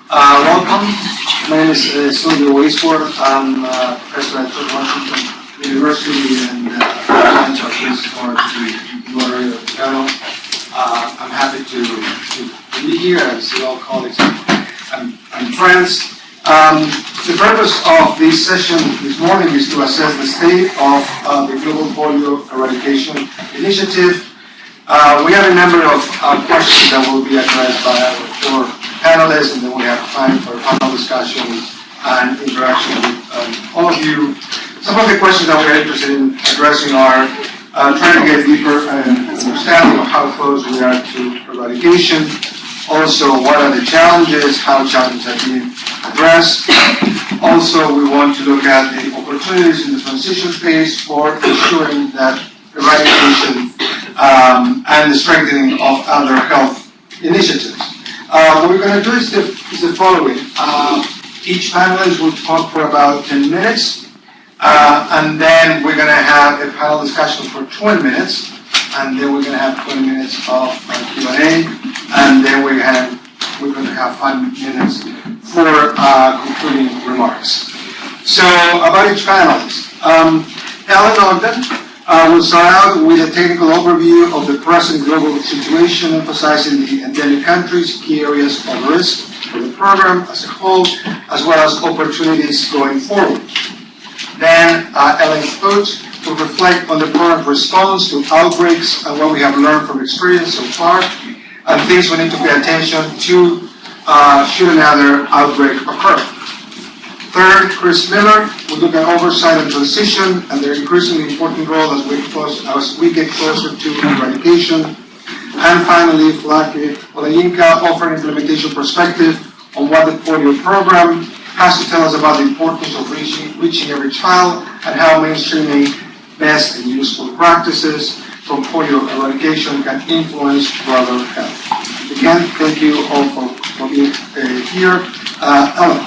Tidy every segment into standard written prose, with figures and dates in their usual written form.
Welcome. My name is Silvio Waisford. I'm president of Washington University and financial case for the moderator of the panel. I'm happy to be here and see all colleagues and friends. The purpose of this session this morning is to assess the state of the Global Polio Eradication Initiative. We have a number of questions that will be addressed by our four panelists, and then we have time for panel discussion and interaction with all of you. Some of the questions that we are interested in addressing are trying to get deeper understanding of how close we are to eradication. Also, what are the challenges, how challenges are being addressed. Also, we want to look at the opportunities in the transition phase for ensuring that eradication and the strengthening of other health initiatives. What we're going to do is the following. Each panelist will talk for about 10 minutes, and then we're going to have a panel discussion for 20 minutes, and then we're going to have 20 minutes of Q&A, and then we're going to have 5 minutes for concluding remarks. So, about each panelist. Ellen Ogden will start out with a technical overview of the present global situation, emphasizing the endemic countries, key areas of risk for the program as a whole, as well as opportunities going forward. Then Ellen Coates will reflect on the program's response to outbreaks and what we have learned from experience so far, and things we need to pay attention to should another outbreak occur. Third, Chris Miller will look at oversight and transition and their increasingly important role as we get closer to eradication. And finally, Flake Olayinka offer an implementation perspective on what the polio program has to tell us about the importance of reaching every child and how mainstreaming best and useful practices from polio eradication can influence broader health. Again, thank you all for being here. Ellen.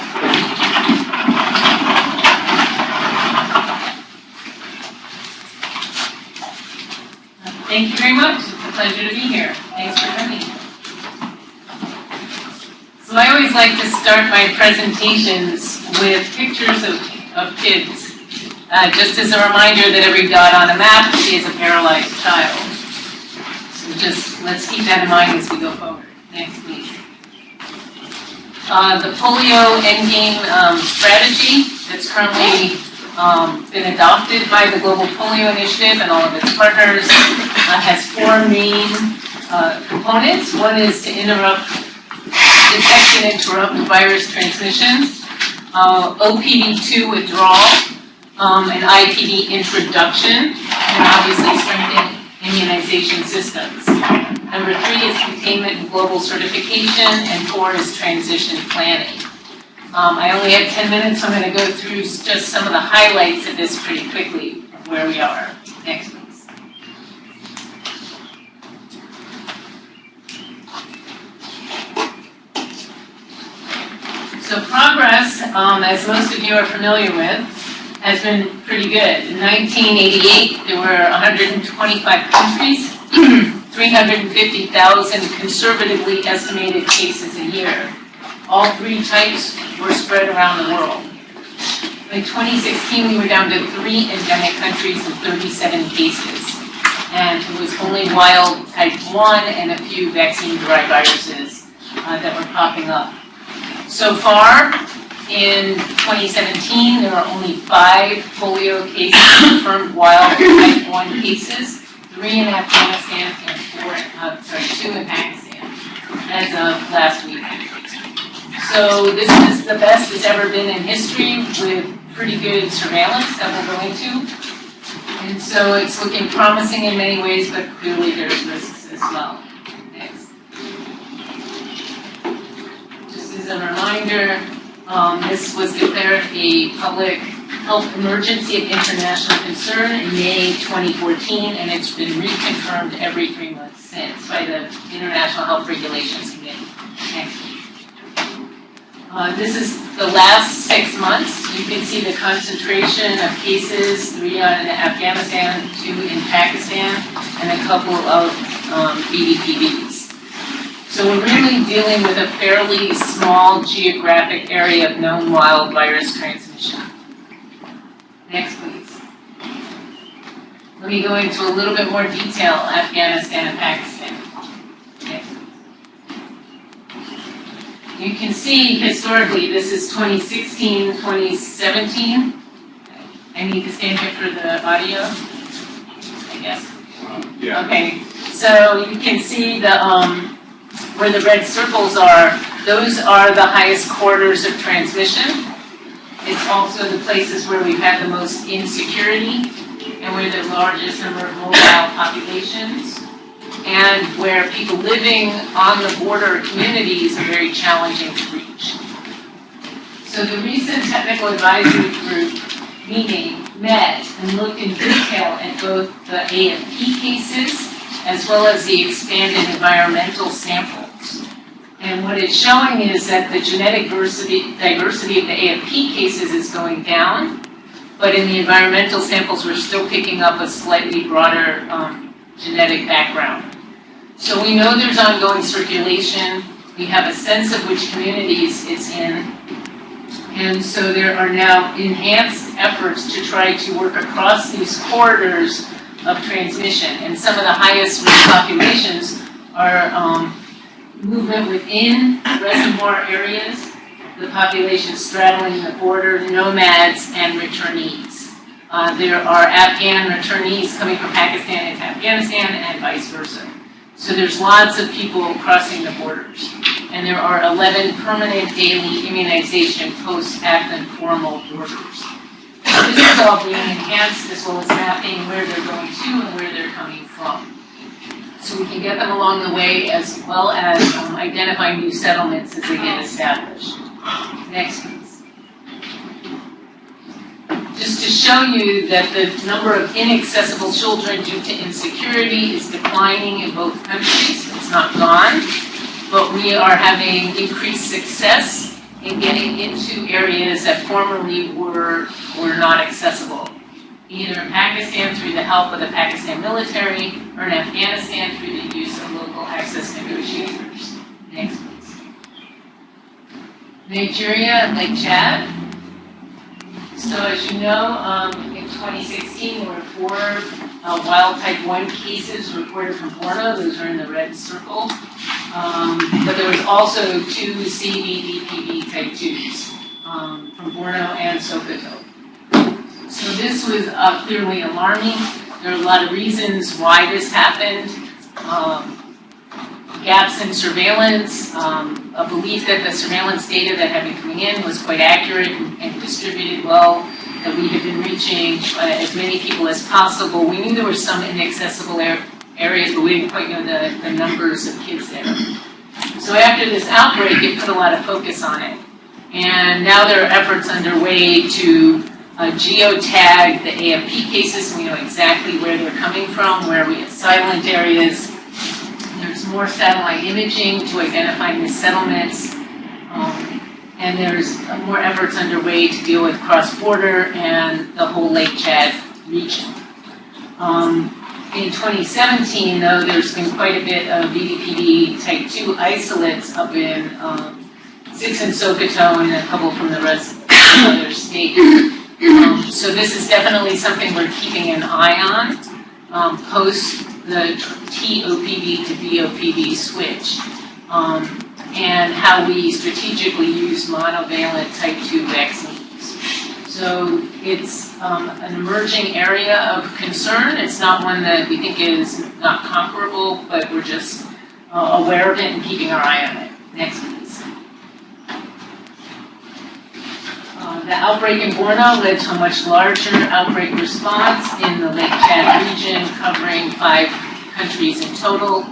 Thank you very much. It's a pleasure to be here. Thanks for coming. So I always like to start my presentations with pictures of kids. Just as a reminder that every dot on a map is a paralyzed child. So just let's keep that in mind as we go forward. Next, please. The polio endgame strategy that's currently been adopted by the Global Polio Initiative and all of its partners has four main components. One is to detect and interrupt virus transmission, OPD2 withdrawal, and IPD introduction, and obviously strengthen immunization systems. Number 3 is containment and global certification, and 4 is transition planning. I only have 10 minutes, so I'm going to go through just some of the highlights of this pretty quickly, of where we are. Next, please. So progress, as most of you are familiar with, has been pretty good. In 1988, there were 125 countries, 350,000 conservatively estimated cases a year. All 3 types were spread around the world. In 2016, we were down to 3 endemic countries and 37 cases. And it was only wild type 1 and a few vaccine-derived viruses that were popping up. So far, in 2017, there are only 5 polio cases, confirmed wild type 1 cases, 3 in Afghanistan and 2 in Pakistan, as of last week. So this is the best it's ever been in history, with pretty good surveillance that we'll go into. And so it's looking promising in many ways, but clearly there's risks as well. Next. Just as a reminder, this was declared a public health emergency of international concern in May 2014, and it's been reconfirmed every 3 months since by the International Health Regulations Committee. Next. This is the last 6 months. You can see the concentration of cases, 3 in Afghanistan, 2 in Pakistan, and a couple of BDPVs. So we're really dealing with a fairly small geographic area of known wild virus transmission. Next, please. Let me go into a little bit more detail, Afghanistan and Pakistan. Next. You can see historically, this is 2016, 2017. I need to stand here for the audio, I guess. Yeah. Okay, so you can see the where the red circles are, those are the highest corridors of transmission. It's also the places where we've had the most insecurity and where the largest number of mobile populations and where people living on the border communities are very challenging to reach. So the recent technical advisory group meeting met and looked in detail at both the AFP cases as well as the expanded environmental samples. And what it's showing is that the genetic diversity of the AFP cases is going down, but in the environmental samples we're still picking up a slightly broader genetic background. So we know there's ongoing circulation, we have a sense of which communities it's in, and so there are now enhanced efforts to try to work across these corridors of transmission. And some of the highest risk populations are movement within reservoir areas, the population straddling the border, nomads, and returnees. There are Afghan returnees coming from Pakistan into Afghanistan and vice versa. So there's lots of people crossing the borders. And there are 11 permanent daily immunization post-Afghan formal borders. This is all being enhanced as well as mapping where they're going to and where they're coming from. So we can get them along the way as well as identify new settlements as they get established. Next, please. Just to show you that the number of inaccessible children due to insecurity is declining in both countries. It's not gone, but we are having increased success in getting into areas that formerly were not accessible, either in Pakistan through the help of the Pakistan military or in Afghanistan through the use of local access negotiators. Next, please. Nigeria and Lake Chad. So as you know, in 2016 there were 4 wild type 1 cases reported from Borno. Those are in the red circle. But there was also 2 CVDPV type 2s from Borno and Sokoto. So this was clearly alarming. There are a lot of reasons why this happened. Gaps in surveillance, a belief that the surveillance data that had been coming in was quite accurate and distributed well, that we had been reaching as many people as possible. We knew there were some inaccessible areas, but we didn't quite know the numbers of kids there. So after this outbreak, it put a lot of focus on it. And now there are efforts underway to geotag the AFP cases, so we know exactly where they're coming from, where we have silent areas. There's more satellite imaging to identify missettlements, and there's more efforts underway to deal with cross-border and the whole Lake Chad region. In 2017, though, there's been quite a bit of VDPD type 2 isolates up in 6 in Sokoto and a couple from the rest of the other states. So this is definitely something we're keeping an eye on post the TOPV to BOPV switch, and how we strategically use monovalent type 2 vaccines. So it's an emerging area of concern. It's not one that we think is not comparable, but we're just aware of it and keeping our eye on it. Next, please. The outbreak in Borno led to a much larger outbreak response in the Lake Chad region, covering 5 countries in total,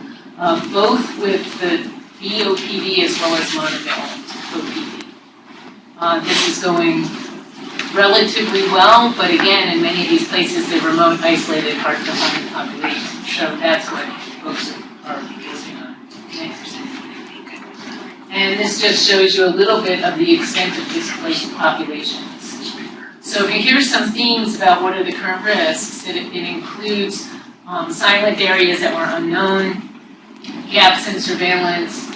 both with the BOPV as well as monovalent OPV. This is going relatively well, but again, in many of these places, they're remote, isolated, hard to find populations. So that's what folks are focusing on. Next. And this just shows you a little bit of the extent of displaced populations. So here's some themes about what are the current risks. It includes silent areas that were unknown, gaps in surveillance,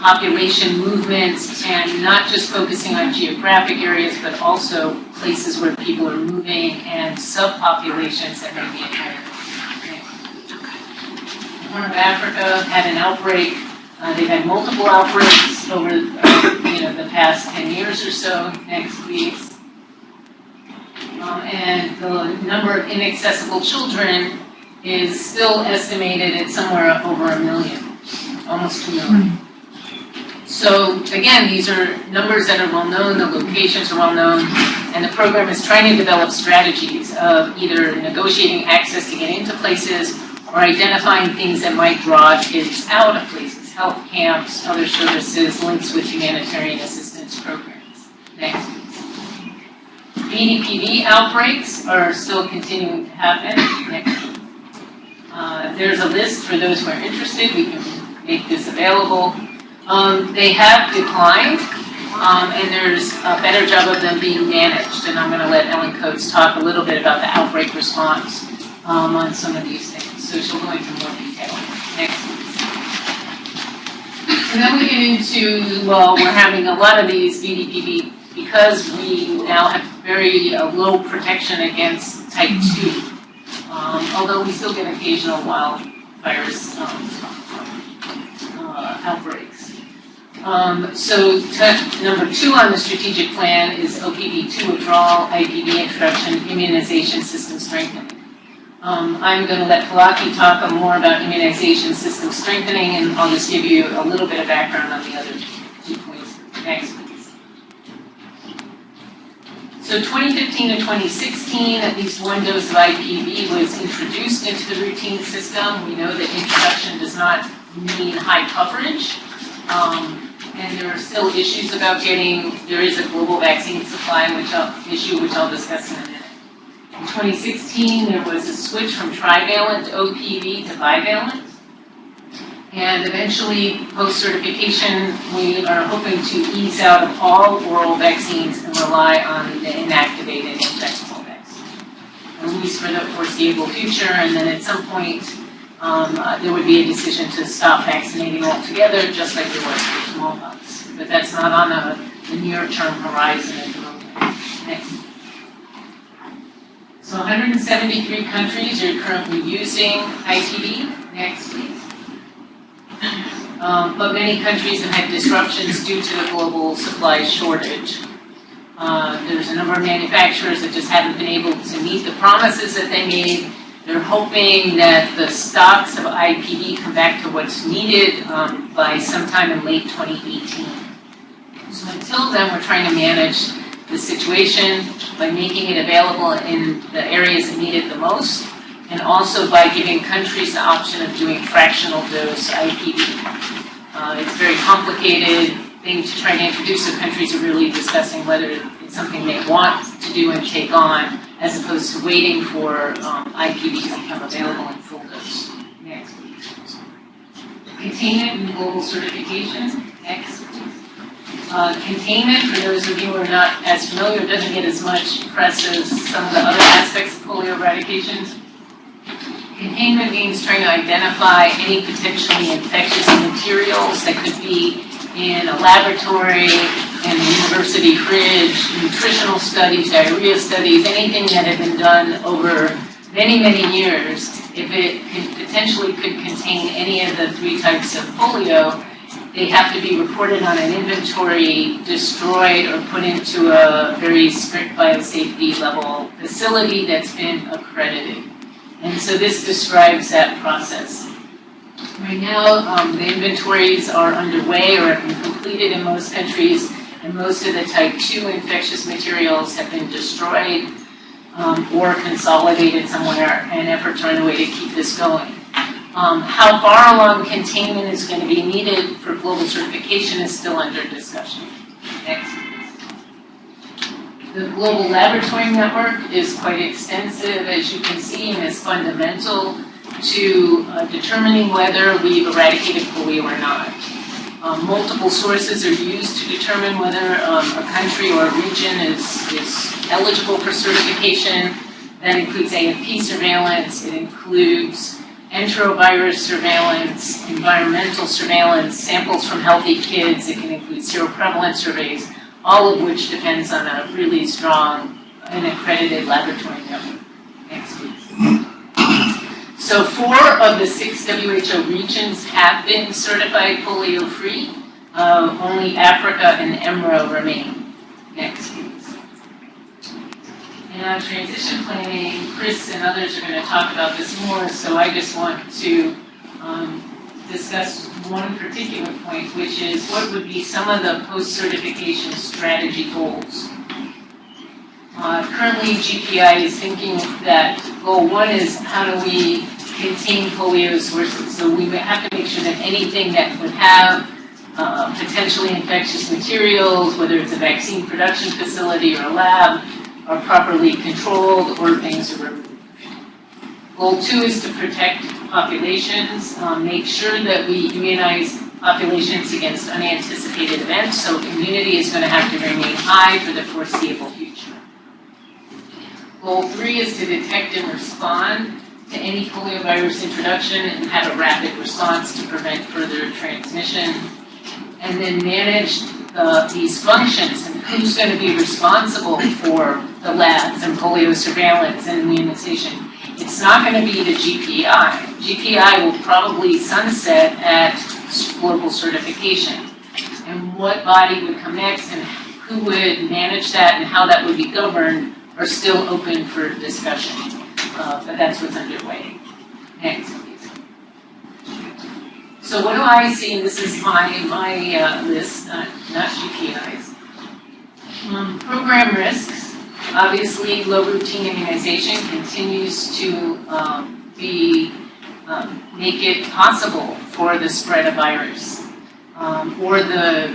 population movements, and not just focusing on geographic areas, but also places where people are moving and subpopulations that may be inherited. Horn of Africa had an outbreak. They've had multiple outbreaks over the past 10 years or so. Next, please. And the number of inaccessible children is still estimated at somewhere over 1 million, almost 2 million. So again, these are numbers that are well known, the locations are well known, and the program is trying to develop strategies of either negotiating access to get into places or identifying things that might draw kids out of places, health camps, other services, links with humanitarian assistance programs. Next, please. BDPV outbreaks are still continuing to happen. Next. There's a list for those who are interested. We can make this available. They have declined, and there's a better job of them being managed. And I'm going to let Ellen Coates talk a little bit about the outbreak response on some of these things. So she'll go into more detail. Next, please. And then we get into, well, we're having a lot of these BDPV because we now have very low protection against type 2. Although we still get occasional wildfires outbreaks. So number 2 on the strategic plan is OPV2 withdrawal, IPV introduction, immunization system strengthening. I'm going to let Palaki talk more about immunization system strengthening, and I'll just give you a little bit of background on the other 2 points. Next, please. So 2015 to 2016, at least 1 dose of IPV was introduced into the routine system. We know that introduction does not mean high coverage, and there are still issues about there is a global vaccine supply which I'll discuss in a minute. In 2016, there was a switch from trivalent OPV to bivalent. And eventually, post-certification, we are hoping to ease out of all oral vaccines and rely on the inactivated injectable vaccine, at least for the foreseeable future. And then at some point, there would be a decision to stop vaccinating altogether, just like there was for smallpox. But that's not on the near-term horizon at the moment. Next. So 173 countries are currently using IPV. Next, please. But many countries have had disruptions due to the global supply shortage. There's a number of manufacturers that just haven't been able to meet the promises that they made. They're hoping that the stocks of IPV come back to what's needed by sometime in late 2018. So until then, we're trying to manage the situation by making it available in the areas that need it the most, and also by giving countries the option of doing fractional dose IPV. It's a very complicated thing to try to introduce, so countries are really discussing whether it's something they want to do and take on, as opposed to waiting for IPV to become available in full dose. Next, please. Containment and global certification. Next, please. Containment, for those of you who are not as familiar, doesn't get as much press as some of the other aspects of polio eradication. Containment means trying to identify any potentially infectious materials that could be in a laboratory, in a university fridge, nutritional studies, diarrhea studies, anything that had been done over many, many years. If it potentially could contain any of the 3 types of polio, they have to be reported on an inventory, destroyed, or put into a very strict biosafety level facility that's been accredited. And so this describes that process. Right now, the inventories are underway or have been completed in most countries, and most of the type 2 infectious materials have been destroyed or consolidated somewhere, and efforts are underway to keep this going. How far along containment is going to be needed for global certification is still under discussion. Next. The global laboratory network is quite extensive, as you can see, and is fundamental to determining whether we've eradicated polio or not. Multiple sources are used to determine whether a country or a region is eligible for certification. That includes AFP surveillance, it includes enterovirus surveillance, environmental surveillance, samples from healthy kids. It can include seroprevalence surveys, all of which depends on a really strong and accredited laboratory network. Next, please. So 4 of the 6 WHO regions have been certified polio-free. Only Africa and EMRO remain. Next, please. And on transition planning, Chris and others are going to talk about this more, so I just want to discuss one particular point, which is what would be some of the post-certification strategy goals. Currently, GPI is thinking that goal 1 is how do we contain polio sources. So we have to make sure that anything that would have potentially infectious materials, whether it's a vaccine production facility or a lab, are properly controlled or things are removed. Goal 2 is to protect populations, make sure that we immunize populations against unanticipated events, so immunity is going to have to remain high for the foreseeable future. Goal 3 is to detect and respond to any poliovirus introduction and have a rapid response to prevent further transmission. And then manage these functions and who's going to be responsible for the labs and polio surveillance and immunization. It's not going to be the GPI. GPI will probably sunset at global certification. And what body would come next and who would manage that and how that would be governed are still open for discussion. But that's what's underway. Next, please. So what do I see? And this is my list, not GPI's. Program risks. Obviously, low routine immunization continues to make it possible for the spread of virus or the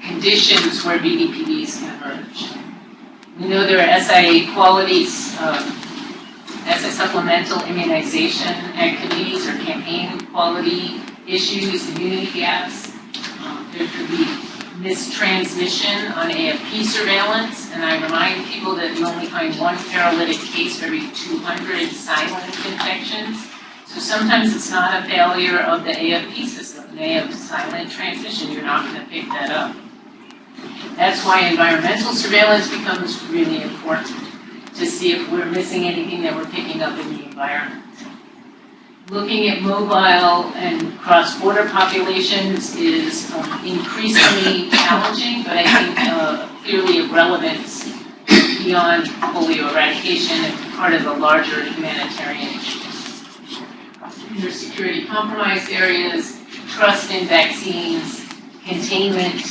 conditions where BDPVs can emerge. We know there are SIA qualities, as a supplemental immunization activities or campaign quality issues, immunity gaps. There could be mistransmission on AFP surveillance, and I remind people that we only find 1 paralytic case for every 200 silent infections. So sometimes it's not a failure of the AFP system. They have silent transmission. You're not going to pick that up. That's why environmental surveillance becomes really important to see if we're missing anything that we're picking up in the environment. Looking at mobile and cross-border populations is increasingly challenging, but I think clearly of relevance beyond polio eradication and part of the larger humanitarian issues. Intersecurity compromised areas, trust in vaccines, containment,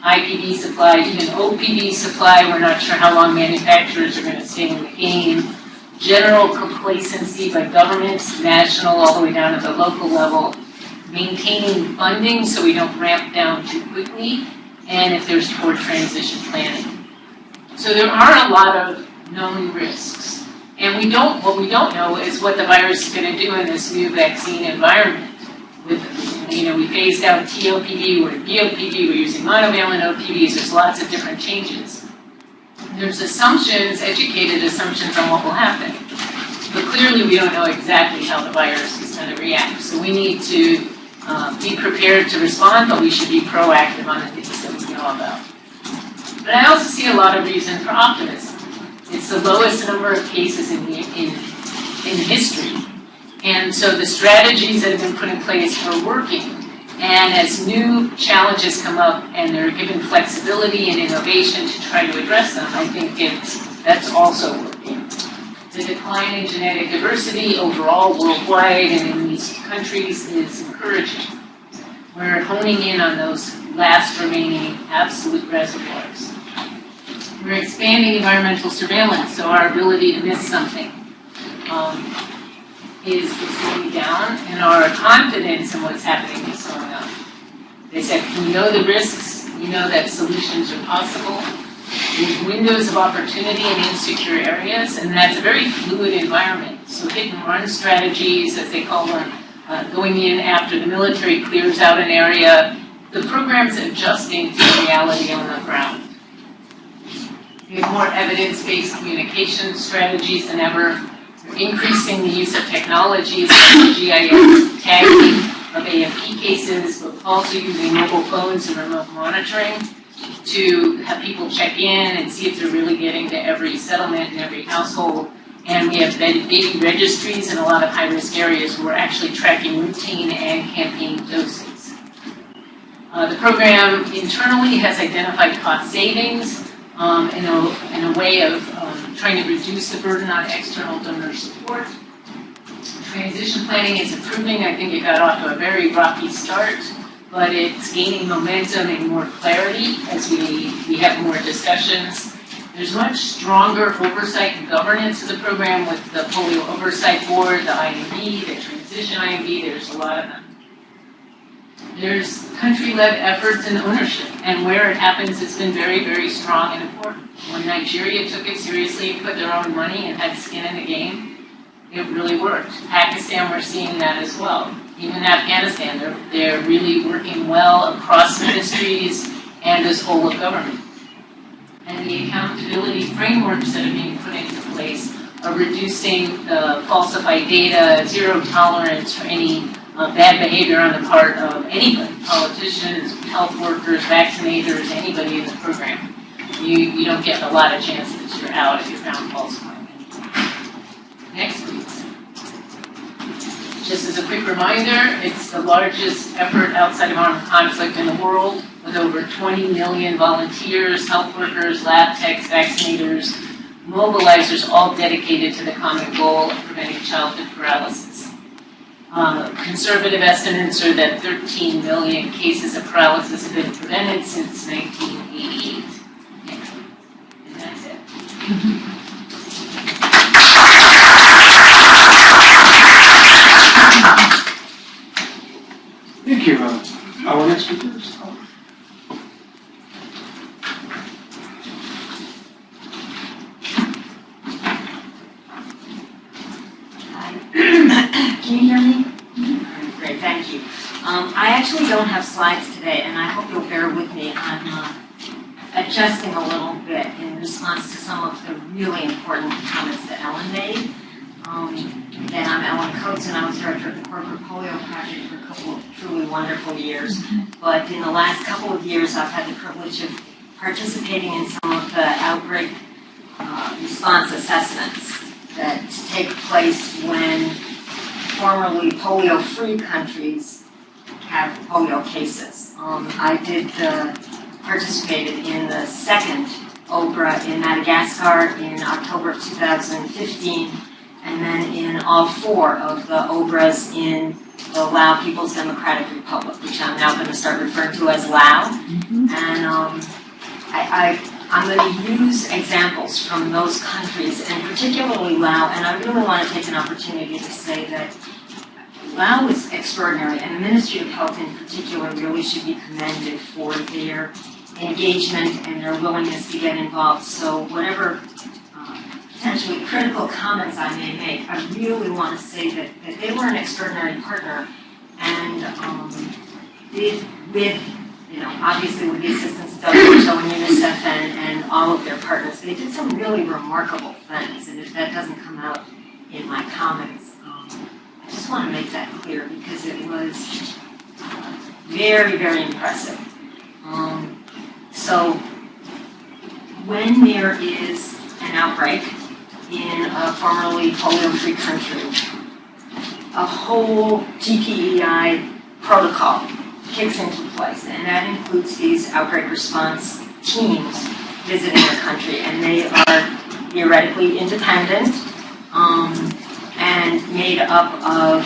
IPV supply, even OPV supply. We're not sure how long manufacturers are going to stay in the game. General complacency by governments, national all the way down to the local level. Maintaining funding so we don't ramp down too quickly, and if there's poor transition planning. So there are a lot of known risks. And what we don't know is what the virus is going to do in this new vaccine environment. We phased out TOPV, we're BOPV, we're using monovalent OPVs, there's lots of different changes. There's assumptions, educated assumptions on what will happen. But clearly we don't know exactly how the virus is going to react. So we need to be prepared to respond, but we should be proactive on the things that we know about. But I also see a lot of reason for optimism. It's the lowest number of cases in history. And so the strategies that have been put in place are working. And as new challenges come up and they're given flexibility and innovation to try to address them, I think that's also working. The decline in genetic diversity overall worldwide and in these countries is encouraging. We're honing in on those last remaining absolute reservoirs. We're expanding environmental surveillance, so our ability to miss something is going down, and our confidence in what's happening is going up. They said, we know the risks, we know that solutions are possible. There's windows of opportunity in insecure areas, and that's a very fluid environment. So hit and run strategies, as they call them, going in after the military clears out an area, the program's adjusting to reality on the ground. We have more evidence-based communication strategies than ever. increasing the use of technologies like GIS tagging of AFP cases, but also using mobile phones and remote monitoring to have people check in and see if they're really getting to every settlement and every household. And we have baby registries in a lot of high-risk areas where we're actually tracking routine and campaign doses. The program internally has identified cost savings in a way of trying to reduce the burden on external donor support. Transition planning is improving. I think it got off to a very rocky start, but it's gaining momentum and more clarity as we have more discussions. There's much stronger oversight and governance of the program with the Polio Oversight Board, the INB, the Transition INB, there's a lot of them. There's country-led efforts and ownership, and where it happens, it's been very, very strong and important. When Nigeria took it seriously and put their own money and had skin in the game, it really worked. Pakistan, we're seeing that as well. Even Afghanistan, they're really working well across ministries and as whole of government. And the accountability frameworks that are being put into place are reducing the falsified data, zero tolerance for any bad behavior on the part of anybody, politicians, health workers, vaccinators, anybody in the program. You don't get a lot of chances you're out if you're found falsifying anything. Next, please. Just as a quick reminder, it's the largest effort outside of armed conflict in the world, with over 20 million volunteers, health workers, lab techs, vaccinators, mobilizers, all dedicated to the common goal of preventing childhood paralysis. Conservative estimates are that 13 million cases of paralysis have been prevented since 1988. And that's it. Thank you. Our next speaker is Can you hear me? Great, thank you. I actually don't have slides today, and I hope you'll bear with me. I'm adjusting a little bit in response to some of the really important comments that Ellen made. Again, I'm Ellen Coates, and I was director of the Corporate Polio Project for a couple of truly wonderful years. But in the last couple of years, I've had the privilege of participating in some of the outbreak response assessments that take place when formerly polio-free countries have polio cases. I participated in the second OBRA in Madagascar in October of 2015, and then in all four of the OBRAs in the Lao People's Democratic Republic, which I'm now going to start referring to as Lao. And I'm going to use examples from those countries, and particularly Lao, and I really want to take an opportunity to say that Lao is extraordinary, and the Ministry of Health in particular really should be commended for their engagement and their willingness to get involved. So whatever potentially critical comments I may make, I really want to say that they were an extraordinary partner, and obviously with the assistance of WHO and UNICEF and all of their partners, they did some really remarkable things, and if that doesn't come out in my comments, I just want to make that clear because it was very, very impressive. So when there is an outbreak in a formerly polio-free country, a whole GPEI protocol kicks into place, and that includes these outbreak response teams visiting the country, and they are theoretically independent and made up of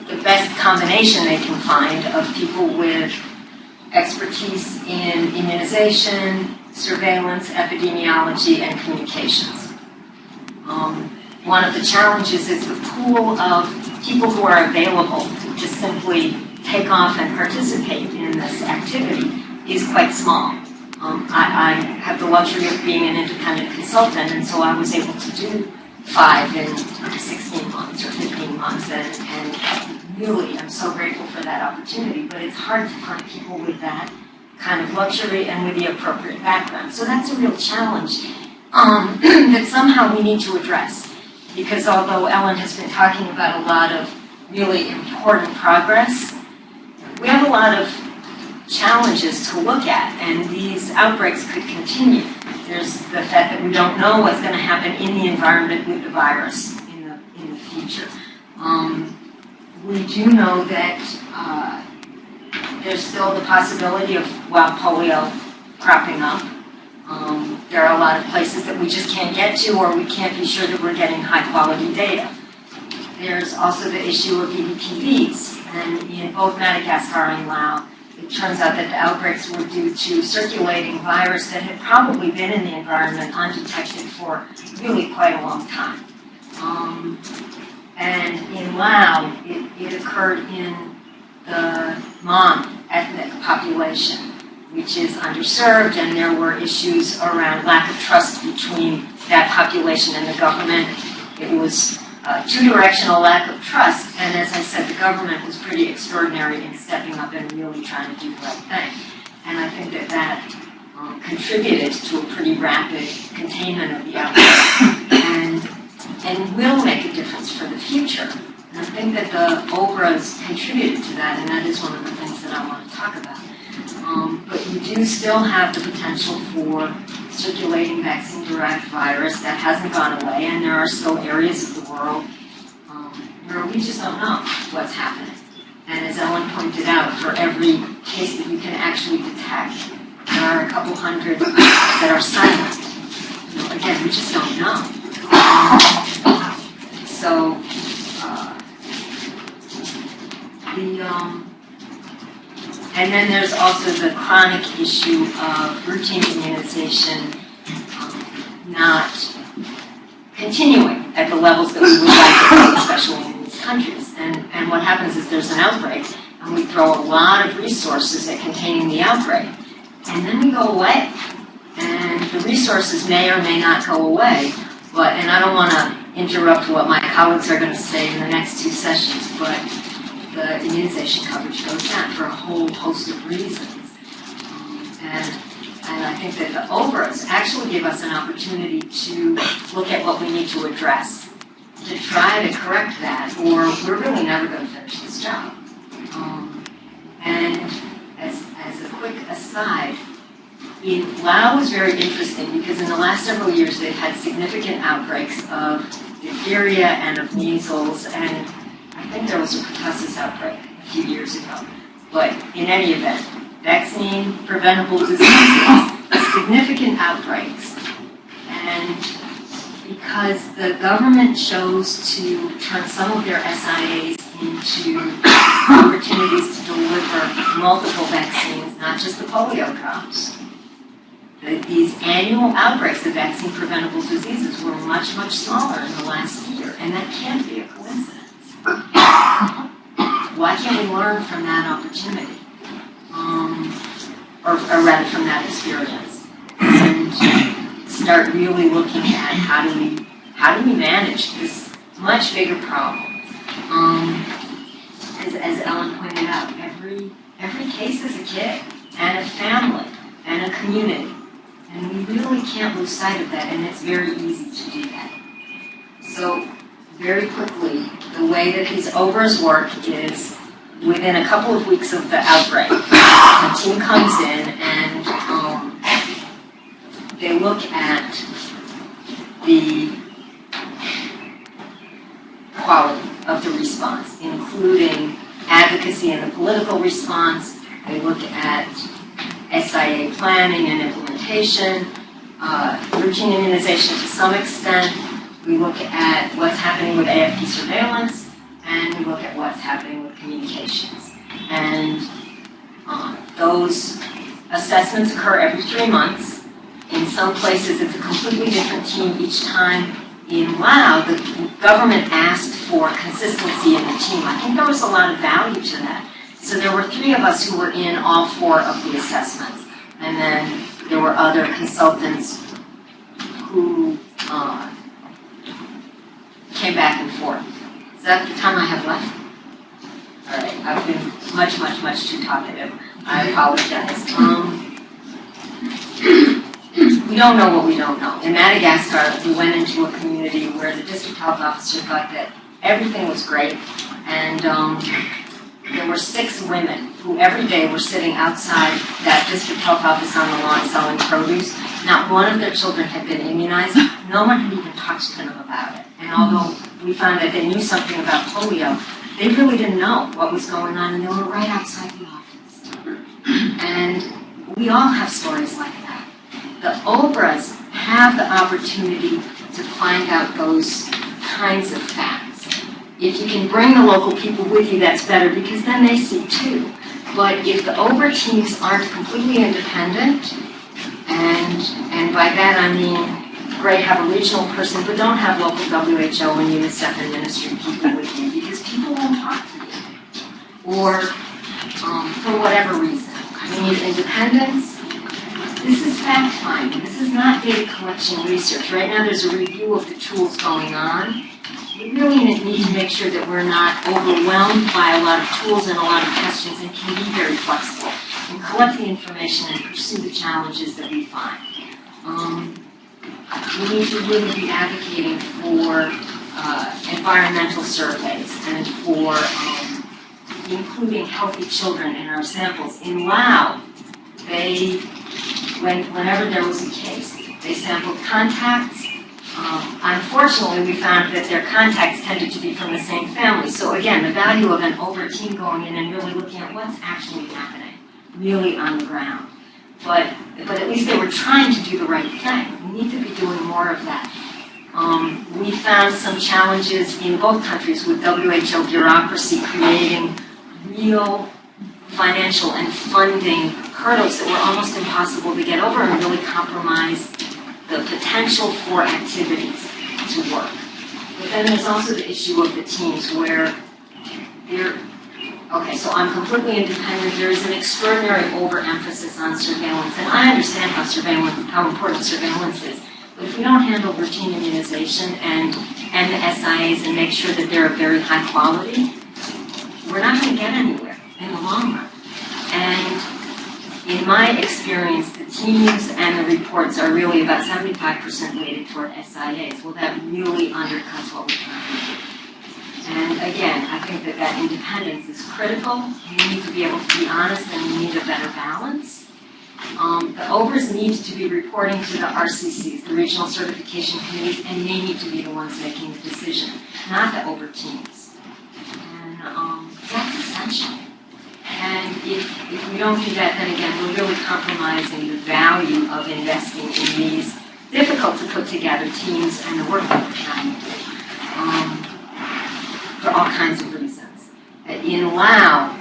the best combination they can find of people with expertise in immunization, surveillance, epidemiology, and communications. One of the challenges is the pool of people who are available to simply take off and participate in this activity is quite small. I have the luxury of being an independent consultant, and so I was able to do 5 in 16 months or 15 months, and really I'm so grateful for that opportunity, but it's hard to find people with that kind of luxury and with the appropriate background. So that's a real challenge that somehow we need to address. because although Ellen has been talking about a lot of really important progress, we have a lot of challenges to look at, and these outbreaks could continue. There's the fact that we don't know what's going to happen in the environment with the virus in the future. We do know that there's still the possibility of wild polio cropping up. There are a lot of places that we just can't get to, or we can't be sure that we're getting high quality data. There's also the issue of EBPVs, and in both Madagascar and Laos, it turns out that the outbreaks were due to circulating virus that had probably been in the environment undetected for really quite a long time. And in Laos, it occurred in the Mon ethnic population, which is underserved, and there were issues around lack of trust between that population and the government. It was two-directional lack of trust, and as I said, the government was pretty extraordinary in stepping up and really trying to do the right thing. And I think that contributed to a pretty rapid containment of the outbreak, and will make a difference for the future. And I think that the OBRAs contributed to that, and that is one of the things that I want to talk about. But you do still have the potential for circulating vaccine-derived virus that hasn't gone away, and there are still areas of the world where we just don't know what's happening. And as Ellen pointed out, for every case that you can actually detect, there are a couple hundred that are silent. Again, we just don't know. And then there's also the chronic issue of routine immunization not continuing at the levels that we would like to see, especially in these countries. And what happens is there's an outbreak, and we throw a lot of resources at containing the outbreak, and then we go away. And the resources may or may not go away, and I don't want to interrupt what my colleagues are going to say in the next two sessions, but the immunization coverage goes down for a whole host of reasons. And I think that the OBRAs actually give us an opportunity to look at what we need to address, to try to correct that, or we're really never going to finish this job. And as a quick aside, Laos was very interesting because in the last several years they've had significant outbreaks of diphtheria and of measles, and I think there was a pertussis outbreak a few years ago. But in any event, vaccine preventable diseases, significant outbreaks. And because the government chose to turn some of their SIAs into opportunities to deliver multiple vaccines, not just the polio drops, these annual outbreaks of vaccine preventable diseases were much, much smaller in the last year, and that can't be a coincidence. Why can't we learn from that opportunity? Or rather from that experience, and start really looking at how do we manage this much bigger problem? As Ellen pointed out, every case is a kid and a family and a community. And we really can't lose sight of that, and it's very easy to do that. So, very quickly, the way that these OBRAs work is within a couple of weeks of the outbreak, a team comes in and they look at the quality of the response, including advocacy and the political response. They look at SIA planning and implementation, routine immunization to some extent. We look at what's happening with AFP surveillance, and we look at what's happening with communications. And those assessments occur every 3 months. In some places, it's a completely different team each time. In Laos, the government asked for consistency in the team. I think there was a lot of value to that. So there were 3 of us who were in all 4 of the assessments. And then there were other consultants who came back and forth. Is that the time I have left? All right, I've been much, much, much too talkative. I apologize. we don't know what we don't know. In Madagascar, we went into a community where the district health officer thought that everything was great, and there were 6 women who every day were sitting outside that district health office on the lawn selling produce. Not one of their children had been immunized. No one had even talked to them about it. And although we found that they knew something about polio, they really didn't know what was going on, and they were right outside the office. And we all have stories like that. The OBRAs have the opportunity to find out those kinds of facts. If you can bring the local people with you, that's better, because then they see too. But if the OBRA teams aren't completely independent, and by that I mean, great, have a regional person, but don't have local WHO and UNICEF and ministry people with you, because people won't talk to you. Or for whatever reason. We need independence. This is fact-finding. This is not data collection research. Right now there's a review of the tools going on. We really need to make sure that we're not overwhelmed by a lot of tools and a lot of questions, and can be very flexible and collect the information and pursue the challenges that we find. We need to really be advocating for environmental surveys and for including healthy children in our samples. In Laos, whenever there was a case, they sampled contacts. Unfortunately, we found that their contacts tended to be from the same family. So again, the value of an OBRA team going in and really looking at what's actually happening, really on the ground. But at least they were trying to do the right thing. We need to be doing more of that. We found some challenges in both countries with WHO bureaucracy creating real financial and funding hurdles that were almost impossible to get over and really compromise the potential for activities to work. But then there's also the issue of the teams where okay, so I'm completely independent. There is an extraordinary overemphasis on surveillance, and I understand how important surveillance is. But if we don't handle routine immunization and the SIAs and make sure that they're of very high quality, we're not going to get anywhere in the long run. And in my experience, the teams and the reports are really about 75% weighted toward SIAs. Well, that really undercuts what we're trying to do. And again, I think that independence is critical. You need to be able to be honest, and you need a better balance. The OBRAs need to be reporting to the RCCs, the regional certification committees, and they need to be the ones making the decision, not the OBRA teams. And that's essential. And if we don't do that, then again, we're really compromising the value of investing in these difficult to put together teams and the work that we're trying to do, for all kinds of reasons. In Laos,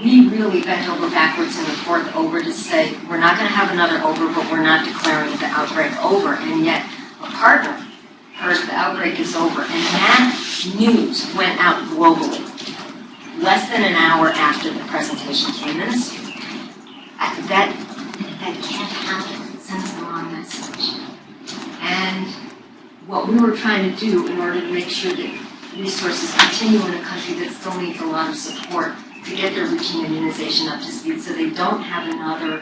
we really bent over backwards in the 4th OBRA to say, we're not going to have another OBRA, but we're not declaring the outbreak over. And yet, a partner heard the outbreak is over. And that news went out globally, less than an hour after the presentation came in. That can't happen. It sends the wrong message. And what we were trying to do in order to make sure that resources continue in a country that still needs a lot of support to get their routine immunization up to speed, so they don't have another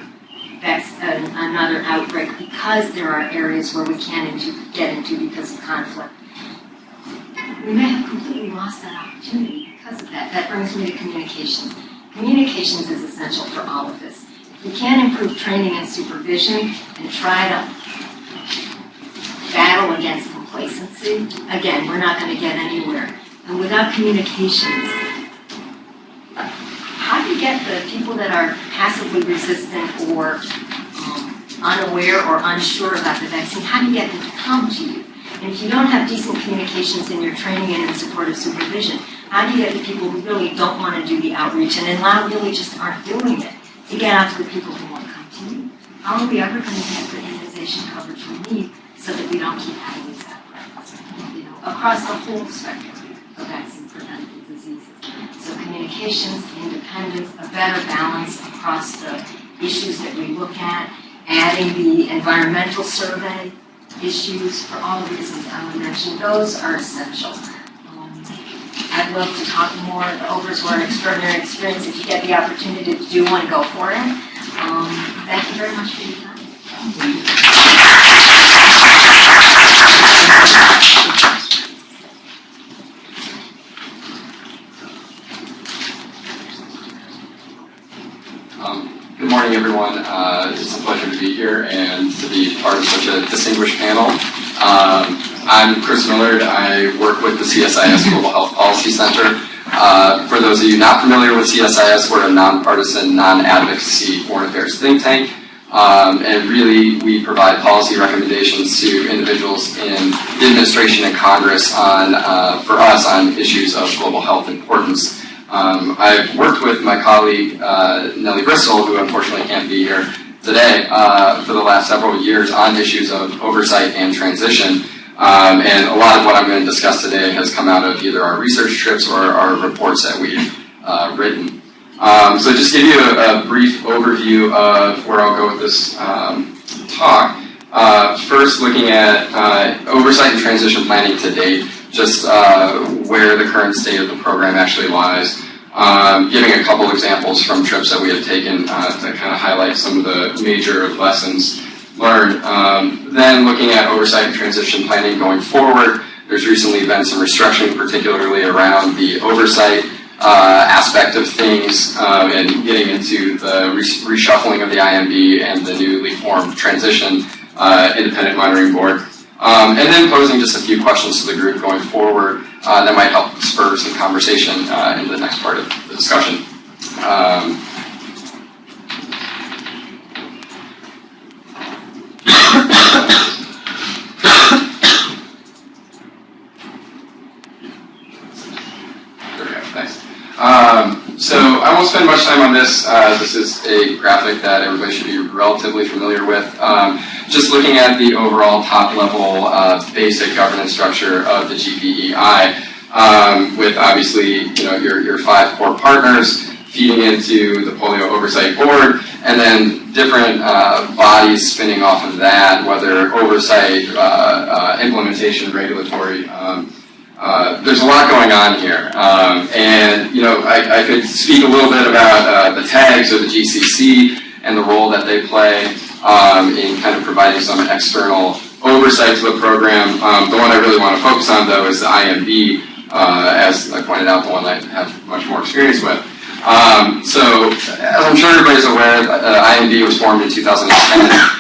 outbreak, because there are areas where we can't get into because of conflict. We may have completely lost that opportunity because of that. That brings me to communications. Communications is essential for all of this. If we can't improve training and supervision and try to battle against complacency, again, we're not going to get anywhere. And without communications, how do you get the people that are passively resistant or unaware or unsure about the vaccine, how do you get them to come to you? And if you don't have decent communications in your training and in supportive supervision, how do you get the people who really don't want to do the outreach and in Laos really just aren't doing it to get out to the people who want to come to you? How are we ever going to get the immunization coverage we need so that we don't keep having these outbreaks, across the whole spectrum of vaccine-preventable diseases? So communications, independence, a better balance across the issues that we look at, adding the environmental survey issues for all the reasons Ellen mentioned, those are essential. I'd love to talk more. The OBRAs were an extraordinary experience. If you get the opportunity to do one, go for it. Thank you very much for your time. Good morning, everyone. It's a pleasure to be here and to be part of such a distinguished panel. I'm Chris Millard. I work with the CSIS Global Health Policy Center. For those of you not familiar with CSIS, we're a nonpartisan, non-advocacy foreign affairs think tank. And really, we provide policy recommendations to individuals in the administration and Congress on, for us, on issues of global health importance. I've worked with my colleague, Nellie Bristol, who unfortunately can't be here today, for the last several years on issues of oversight and transition. And a lot of what I'm going to discuss today has come out of either our research trips or our reports that we've written. So just give you a brief overview of where I'll go with this talk. First, looking at oversight and transition planning to date, just where the current state of the program actually lies. Giving a couple examples from trips that we have taken to kind of highlight some of the major lessons learned. Then looking at oversight and transition planning going forward. There's recently been some restructuring, particularly around the oversight aspect of things, and getting into the reshuffling of the IMB and the newly formed transition independent monitoring board. And then posing just a few questions to the group going forward that might help spur some conversation in the next part of the discussion. There we go, thanks. So I won't spend much time on this. This is a graphic that everybody should be relatively familiar with. Just looking at the overall top-level basic governance structure of the GPEI, with obviously your 5 core partners feeding into the Polio Oversight Board, and then different bodies spinning off of that, whether oversight, implementation, regulatory. There's a lot going on here, and I could speak a little bit about the tags or the GCC and the role that they play in kind of providing some external oversight to the program. The one I really want to focus on, though, is the IMB, as I pointed out, the one I have much more experience with. So, as I'm sure everybody's aware, IMB was formed in 2010.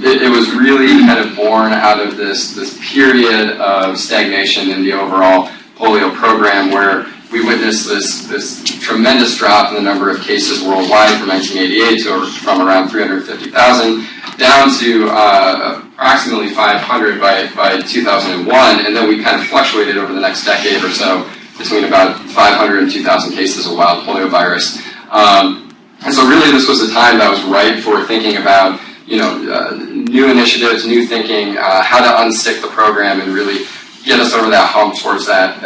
It was really kind of born out of this period of stagnation in the overall polio program, where we witnessed this tremendous drop in the number of cases worldwide from 1988 from around 350,000 down to approximately 500 by 2001, and then we kind of fluctuated over the next decade or so between about 500 and 2,000 cases of wild polio virus. And so really this was a time that was ripe for thinking about new initiatives, new thinking, how to unstick the program and really get us over that hump towards that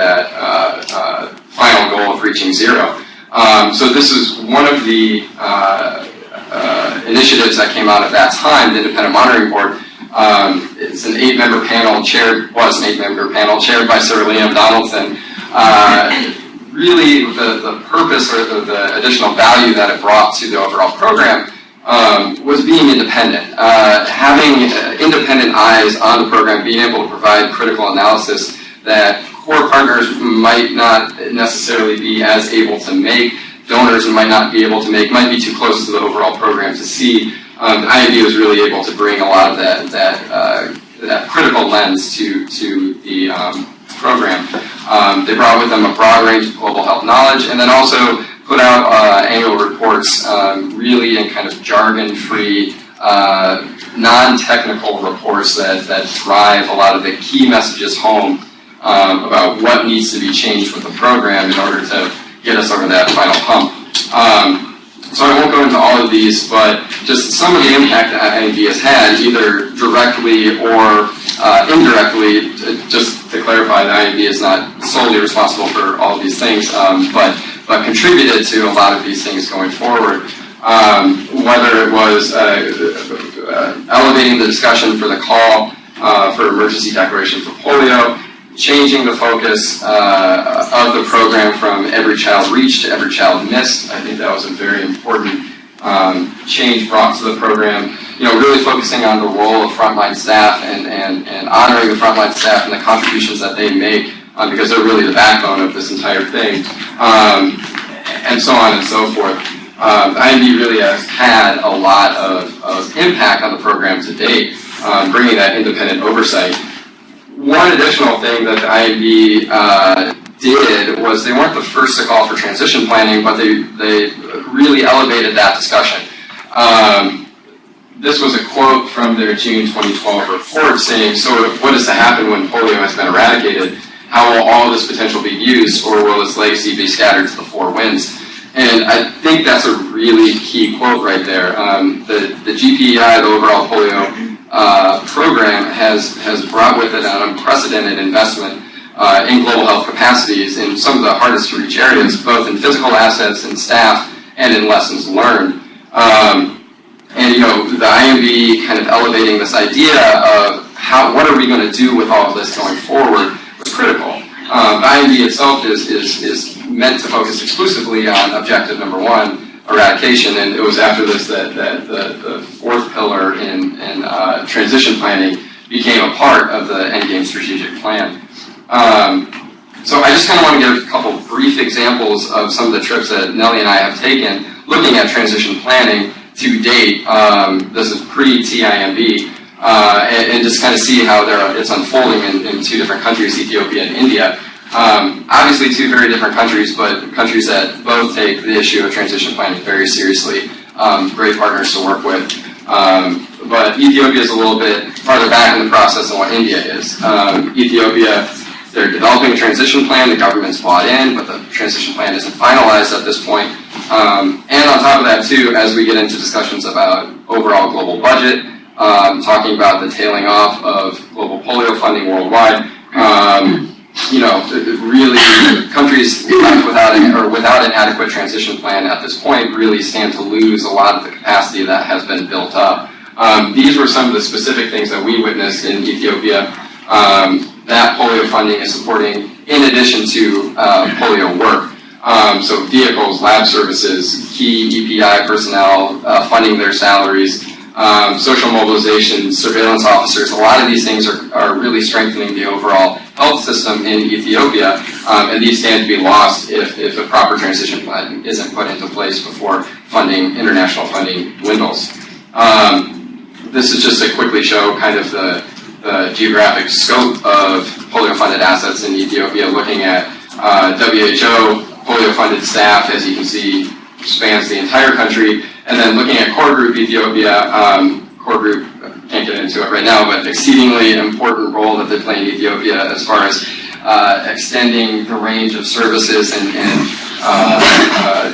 final goal of reaching zero. So this is one of the initiatives that came out at that time, the Independent Monitoring Board. It's an 8-member panel chaired by Sir Liam Donaldson. Really the purpose or the additional value that it brought to the overall program was being independent. Having independent eyes on the program, being able to provide critical analysis that core partners might not necessarily be as able to make, donors might not be able to make, might be too close to the overall program to see. The IMB was really able to bring a lot of that critical lens to the program. They brought with them a broad range of global health knowledge, and then also put out annual reports really in kind of jargon-free, non-technical reports that drive a lot of the key messages home about what needs to be changed with the program in order to get us over that final hump. So I won't go into all of these, but just some of the impact that IMB has had, either directly or indirectly. Just to clarify, the IMB is not solely responsible for all of these things, but contributed to a lot of these things going forward. Whether it was elevating the discussion for the call for emergency declaration for polio, changing the focus of the program from every child reached to every child missed. I think that was a very important change brought to the program. really focusing on the role of frontline staff and honoring the frontline staff and the contributions that they make, because they're really the backbone of this entire thing, and so on and so forth. IMB really has had a lot of impact on the program to date, bringing that independent oversight. One additional thing that the IMB did was they weren't the first to call for transition planning, but they really elevated that discussion. This was a quote from their June 2012 report saying, sort of, what is to happen when polio has been eradicated? How will all this potential be used, or will its legacy be scattered to the four winds? And I think that's a really key quote right there. The GPEI, the overall polio program, has brought with it an unprecedented investment in global health capacities in some of the hardest to reach areas, both in physical assets and staff and in lessons learned. And the IMB kind of elevating this idea of what are we going to do with all of this going forward was critical. The IMB itself is meant to focus exclusively on objective number 1, eradication, and it was after this that the fourth pillar in transition planning became a part of the endgame strategic plan. So I just kind of want to give a couple brief examples of some of the trips that Nellie and I have taken looking at transition planning to date. This is pre-TIMB, and just kind of see how it's unfolding in two different countries, Ethiopia and India. Obviously two very different countries, but countries that both take the issue of transition planning very seriously. Great partners to work with. But Ethiopia is a little bit farther back in the process than what India is. Ethiopia, they're developing a transition plan, the government's bought in, but the transition plan isn't finalized at this point. And on top of that too, as we get into discussions about overall global budget, talking about the tailing off of global polio funding worldwide, really countries without an adequate transition plan at this point really stand to lose a lot of the capacity that has been built up. These were some of the specific things that we witnessed in Ethiopia that polio funding is supporting in addition to polio work. So vehicles, lab services, key EPI personnel, funding their salaries, social mobilization, surveillance officers. A lot of these things are really strengthening the overall health system in Ethiopia, and these stand to be lost if a proper transition plan isn't put into place before international funding dwindles. This is just to quickly show kind of the geographic scope of polio-funded assets in Ethiopia, looking at WHO polio-funded staff, as you can see, spans the entire country, and then looking at core group Ethiopia, core group, can't get into it right now, but exceedingly important role that they play in Ethiopia as far as extending the range of services and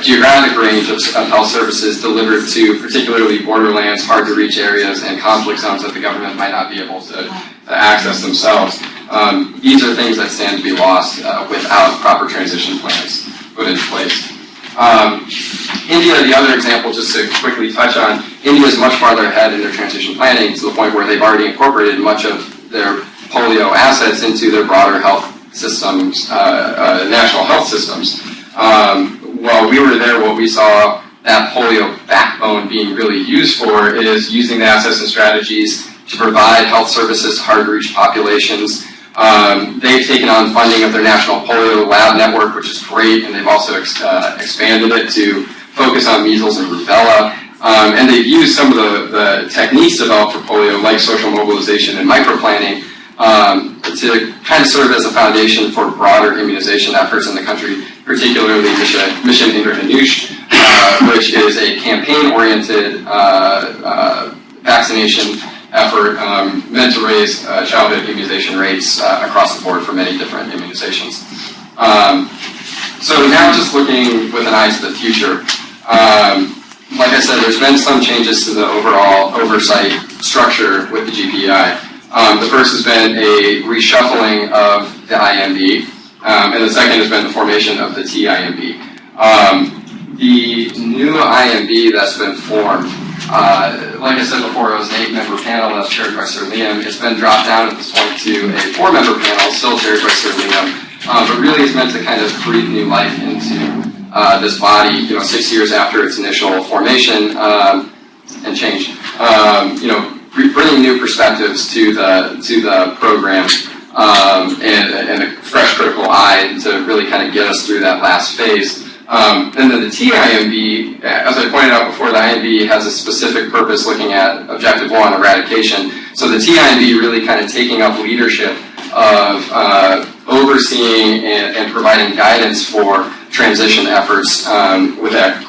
geographic range of health services delivered to particularly borderlands, hard to reach areas, and conflict zones that the government might not be able to access themselves. These are things that stand to be lost without proper transition plans put into place. India, the other example, just to quickly touch on, India is much farther ahead in their transition planning to the point where they've already incorporated much of their polio assets into their broader health systems, national health systems. While we were there, what we saw that polio backbone being really used for is using the assets and strategies to provide health services to hard-to-reach populations. They've taken on funding of their national polio lab network, which is great, and they've also expanded it to focus on measles and rubella. And they've used some of the techniques developed for polio, like social mobilization and microplanning, to kind of serve as a foundation for broader immunization efforts in the country, particularly Mission Indradhanush, which is a campaign-oriented vaccination effort meant to raise childhood immunization rates across the board for many different immunizations. So now just looking with an eye to the future, like I said, there's been some changes to the overall oversight structure with the GPEI. The first has been a reshuffling of the IMB, and the second has been the formation of the TIMB. The new IMB that's been formed, like I said before, it was an 8-member panel that's chaired by Sir Liam. It's been dropped down at this point to a 4-member panel, still chaired by Sir Liam, but really is meant to kind of breathe new life into this body, 6 years after its initial formation, and and change. Bringing new perspectives to the program and a fresh critical eye to really kind of get us through that last phase. And then the TIMB, as I pointed out before, the IMB has a specific purpose looking at Objective 1, eradication. So the TIMB really kind of taking up leadership of overseeing and providing guidance for transition efforts with that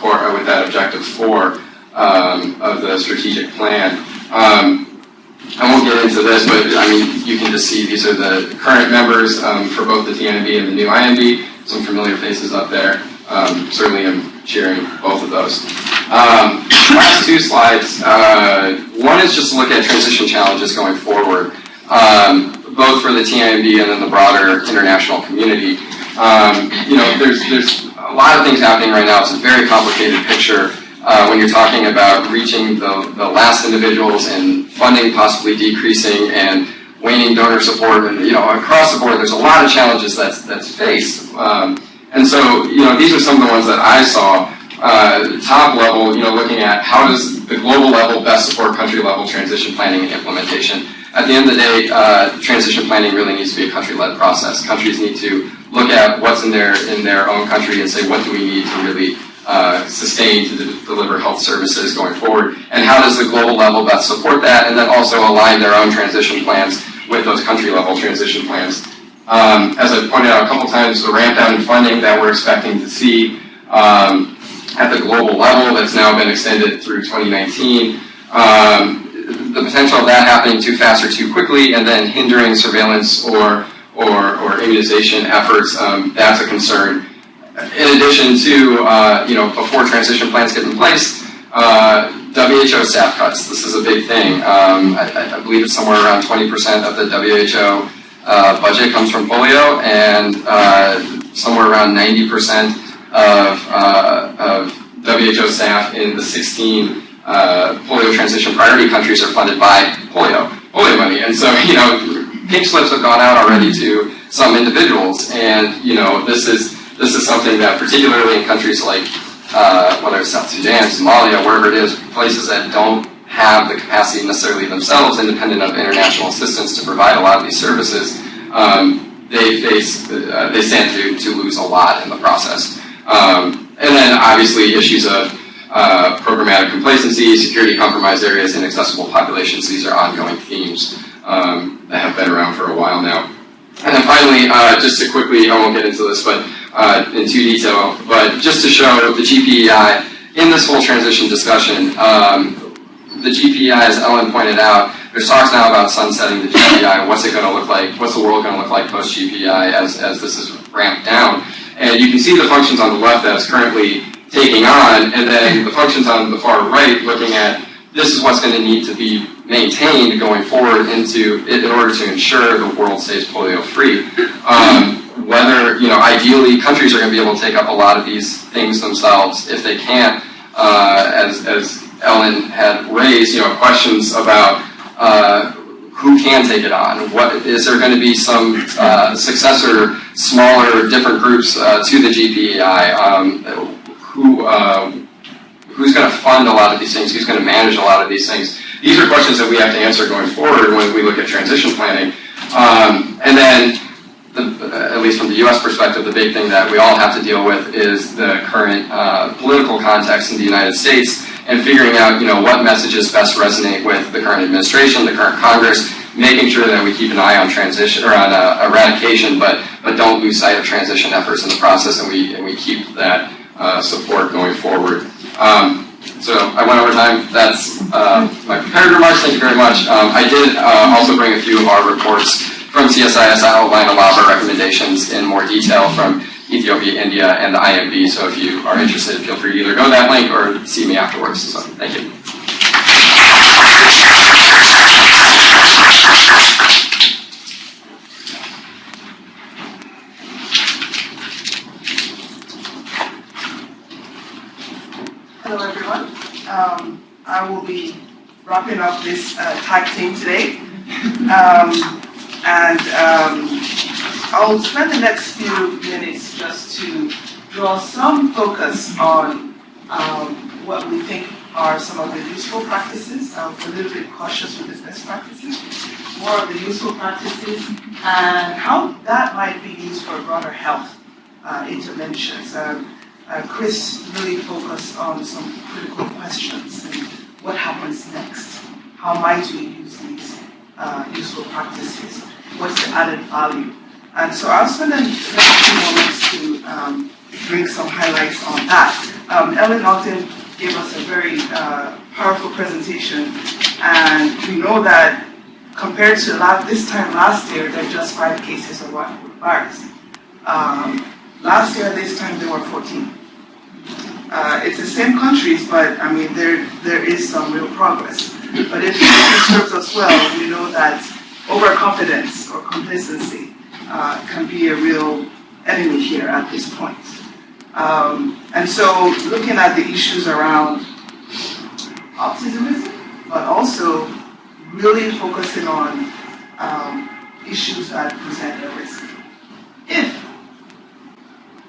Objective 4 of the strategic plan. I won't get into this, but I mean, you can just see these are the current members for both the TIMB and the new IMB. Some familiar faces up there. Certainly I'm cheering both of those. Last two slides. One is just to look at transition challenges going forward, both for the TIMB and then the broader international community. There's a lot of things happening right now. It's a very complicated picture when you're talking about reaching the last individuals and funding possibly decreasing and waning donor support, and across the board there's a lot of challenges that's faced. And so, these are some of the ones that I saw. Top level, looking at how does the global level best support country level transition planning and implementation. At the end of the day, transition planning really needs to be a country-led process. Countries need to look at what's in their own country and say, what do we need to really sustain to deliver health services going forward, and how does the global level best support that, and then also align their own transition plans with those country-level transition plans. As I pointed out a couple times, the ramp down in funding that we're expecting to see at the global level that's now been extended through 2019, the potential of that happening too fast or too quickly and then hindering surveillance or immunization efforts, that's a concern. In addition to, before transition plans get in place, WHO staff cuts. This is a big thing. I believe it's somewhere around 20% of the WHO budget comes from polio, and somewhere around 90% of WHO staff in the 16 polio transition priority countries are funded by polio money. And so, pink slips have gone out already to some individuals, and this is something that, particularly in countries like whether it's South Sudan, Somalia, wherever it is, places that don't have the capacity necessarily themselves, independent of international assistance, to provide a lot of these services, they stand to lose a lot in the process. And then obviously issues of programmatic complacency, security compromised areas, inaccessible populations. These are ongoing themes that have been around for a while now. And then finally, just to quickly, I won't get into this, but in too detail, but just to show the GPEI in this whole transition discussion, the GPEI, as Ellen pointed out, there's talks now about sunsetting the GPEI. What's it going to look like? What's the world going to look like post GPEI as this is ramped down? And you can see the functions on the left that it's currently taking on, and then the functions on the far right looking at this is what's going to need to be maintained going forward in order to ensure the world stays polio free. Whether, ideally countries are going to be able to take up a lot of these things themselves. If they can't, as Ellen had raised, questions about who can take it on. What is there going to be some successor, smaller, different groups to the GPEI? Who's going to fund a lot of these things? Who's going to manage a lot of these things? These are questions that we have to answer going forward when we look at transition planning. And then, at least from the U.S. perspective, the big thing that we all have to deal with is the current political context in the United States, and figuring out, what messages best resonate with the current administration, the current Congress, making sure that we keep an eye on transition or on eradication, but don't lose sight of transition efforts in the process, and we keep that support going forward. So I went over time. That's my prepared remarks. Thank you very much. I did also bring a few of our reports from CSIS. I outlined a lot of our recommendations in more detail from Ethiopia, India, and the IMB. So if you are interested, feel free to either go to that link or see me afterwards. So thank you. Hello everyone. I will be wrapping up this tag team today. I'll spend the next few minutes just to draw some focus on what we think are some of the useful practices. I'm a little bit cautious with the best practices. More of the useful practices and how that might be used for broader health interventions. Chris really focused on some critical questions and what happens next. How might we use these useful practices? What's the added value? And so I'll spend the next few moments to bring some highlights on that. Ellen Alton gave us a very powerful presentation, and we know that compared to this time last year, there are just 5 cases of virus. Last year, this time, there were 14. It's the same countries, but I mean, there is some real progress. But if it serves us well, we know that overconfidence or complacency can be a real enemy here at this point. And so looking at the issues around optimism, but also really focusing on issues that present a risk. If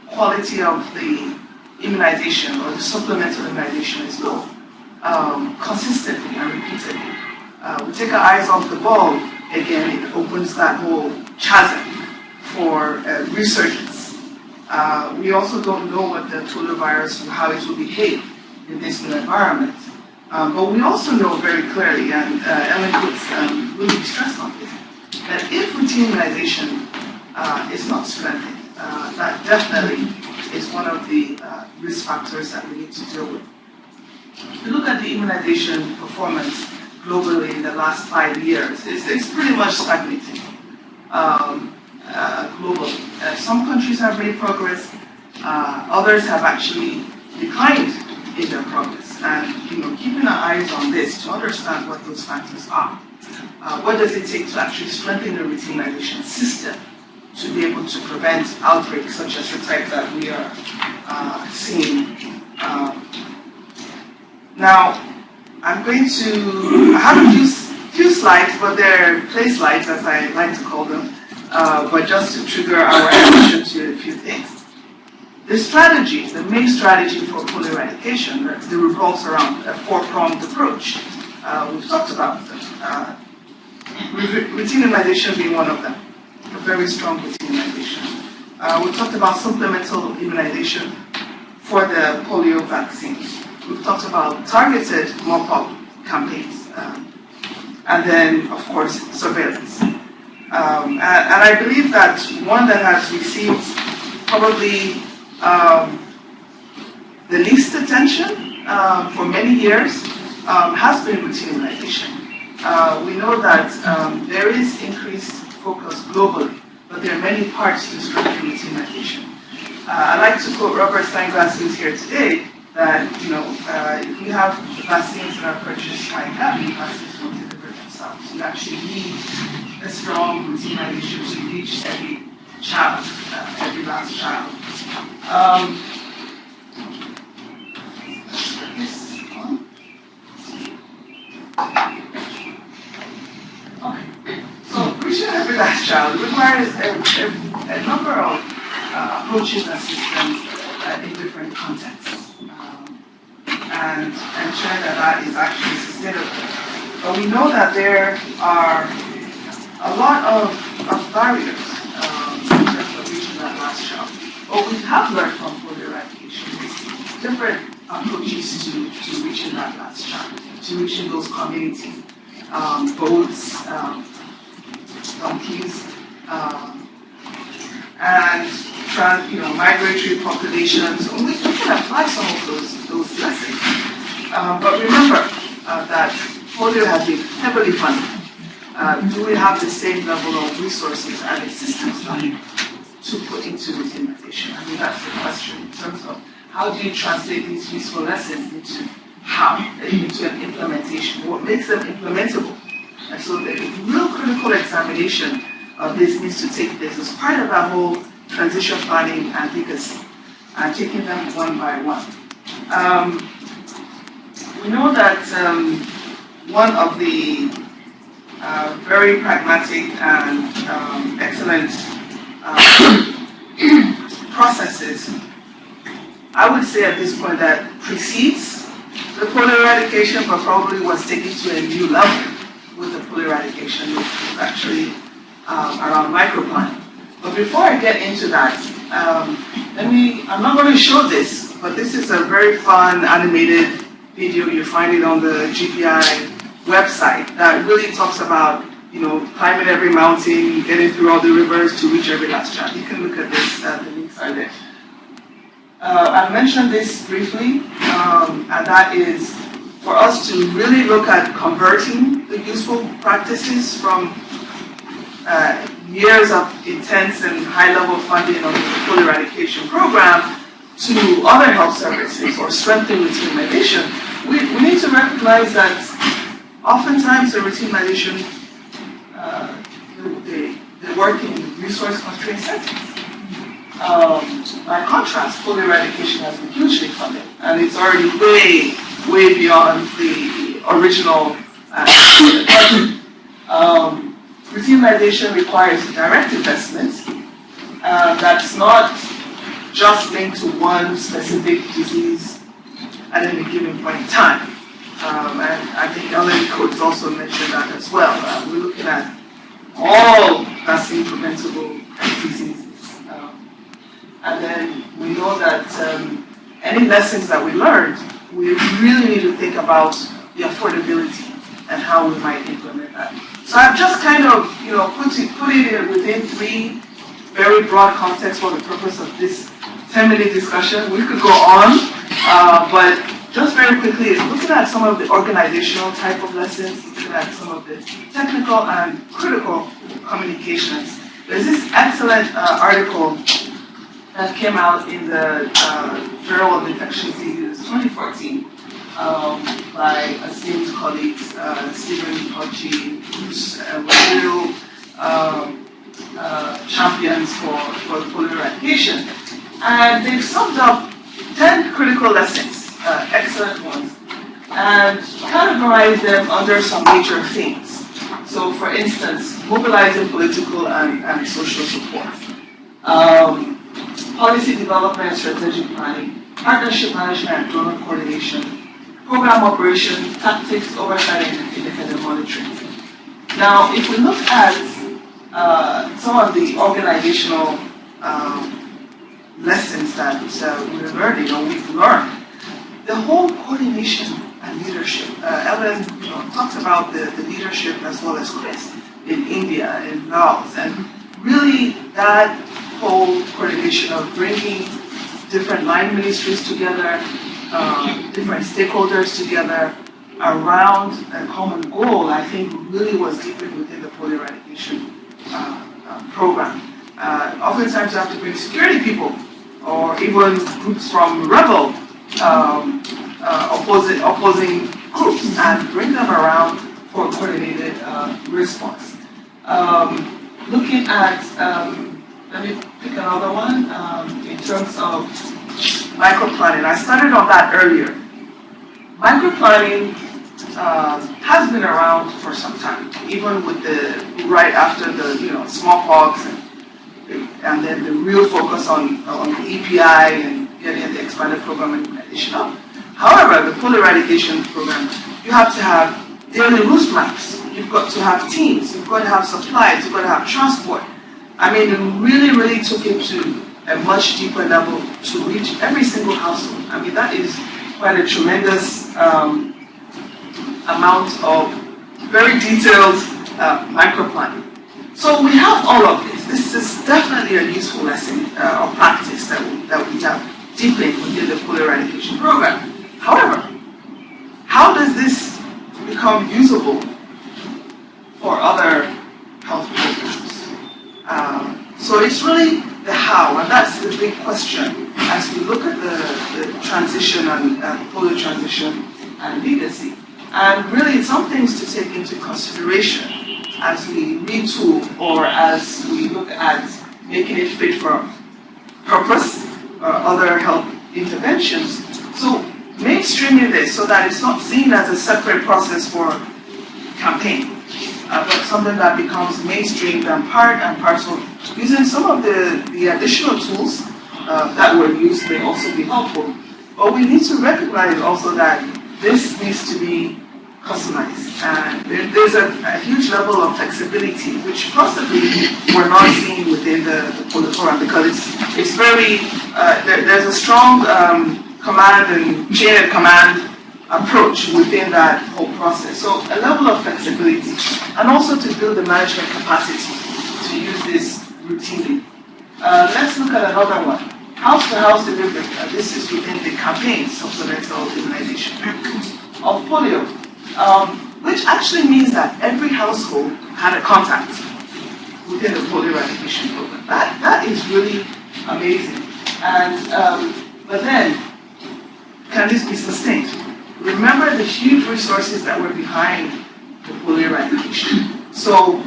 quality of the immunization or the supplemental immunization is low, consistently and repeatedly, we take our eyes off the ball, again, it opens that whole chasm for resurgence. We also don't know what the polio virus and how it will behave in this new environment. But we also know very clearly, and Ellen puts really stress on this, that if routine immunization is not strengthened, that definitely is one of the risk factors that we need to deal with. If you look at the immunization performance globally in the last 5 years, it's pretty much stagnating globally. Some countries have made progress, others have actually declined in their progress. And keeping our eyes on this to understand what those factors are. What does it take to actually strengthen the routine immunization system to be able to prevent outbreaks such as the type that we are seeing? Now, I have a few slides, but they're play slides, as I like to call them, but just to trigger our attention to a few things. The strategy, the main strategy for polio eradication, revolves around a 4-pronged approach. We've talked about them. Routine immunization being one of them, a very strong routine immunization. We talked about supplemental immunization for the polio vaccines. We've talked about targeted mop-up campaigns, and then, of course, surveillance. And I believe that one that has received probably the least attention for many years has been routine immunization. We know that there is increased focus globally, but there are many parts to strengthening routine immunization. I'd like to quote Robert Steinglass, who's here today, that if you have vaccines that are purchased by Gavi, vaccines don't deliver themselves. You actually need a strong routine immunization to reach every child, every last child. So reaching every last child requires a number of approaches and systems in different contexts, and ensure that is actually sustainable. But we know that there are a lot of barriers in terms of reaching that last child. What we have learned from polio eradication is different approaches to reaching that last child, to reaching those communities, boats, donkeys, and migratory populations. We can apply some of those lessons. But remember that polio has been heavily funded. Do we have the same level of resources and systems to put into routine immunization? I mean, that's the question in terms of how do you translate these useful lessons into an implementation? What makes them implementable? And so the real critical examination of this needs to take place as part of that whole transition planning and legacy, and taking them one by one. We know that one of the very pragmatic and excellent processes, I would say at this point, that precedes the polio eradication, but probably was taken to a new level with the polio eradication, which was actually around microplan. But before I get into that, I'm not going to show this, but this is a very fun animated video. You find it on the GPI website that really talks about, climbing every mountain, getting through all the rivers to reach every last child. You can look at this, the links are there. I've mentioned this briefly, and that is for us to really look at converting the useful practices from years of intense and high-level funding of the polio eradication program to other health services or strengthening routine medicine. We need to recognize that oftentimes the routine medicine, they work in resource-constrained settings. By contrast, polio eradication has been hugely funded, and it's already way beyond the original budget. Routine medicine requires direct investment that's not just linked to one specific disease at any given point in time. And I think Ellen Coates also mentioned that as well. We're looking at all vaccine preventable diseases. And then we know that any lessons that we learned, we really need to think about the affordability and how we might implement that. So I've just kind of, put it within three very broad contexts for the purpose of this 10-minute discussion. We could go on, but just very quickly, looking at some of the organizational type of lessons, looking at some of the technical and critical communications. There's this excellent article that came out in the Journal of Infectious Diseases 2014 by esteemed colleagues Stephen Kochi, who's real champions for polio eradication. And they've summed up 10 critical lessons, excellent ones, and categorized them under some major themes. So for instance, mobilizing political and social support. Policy development and strategic planning, partnership management and donor coordination, program operation, tactics, oversight, and independent monitoring. Now, if we look at some of the organizational lessons that we're learning, or we've learned, the whole coordination and leadership. Ellen talked about the leadership as well as Chris in India, in Laos, and really that whole coordination of bringing different line ministries together, different stakeholders together around a common goal, I think really was deepened within the polio eradication program. Oftentimes you have to bring security people or even groups from rebel opposing groups and bring them around for a coordinated response. Looking at let me pick another one in terms of microplanning. I started on that earlier. Microplanning has been around for some time, even with the right after the smallpox and then the real focus on the EPI and getting the expanded program implementation up. However, the polio eradication program, you have to have daily route maps. You've got to have teams. You've got to have supplies. You've got to have transport. I mean, it really took it to a much deeper level to reach every single household. I mean, that is quite a tremendous amount of very detailed microplanning. So we have all of this. This is definitely a useful lesson or practice that we have deepened within the polio eradication program. However, how does this become usable for other health programs? So it's really the how, and that's the big question as we look at the transition and polio transition and legacy. And really some things to take into consideration as we retool or as we look at making it fit for purpose or other health interventions. So mainstreaming this so that it's not seen as a separate process for campaign. But something that becomes mainstream and part and parcel. Using some of the additional tools that were used may also be helpful. But we need to recognize also that this needs to be customized. And there's a huge level of flexibility, which possibly we're not seeing within the polio program, because it's very, there's a strong command and chain of command approach within that whole process. So a level of flexibility, and also to build the management capacity to use this routinely. Let's look at another one. House-to-house delivery. This is within the campaign supplemental immunization of polio, which actually means that every household had a contact within the polio eradication program. That is really amazing. And but then, can this be sustained? Remember the huge resources that were behind the polio eradication. So,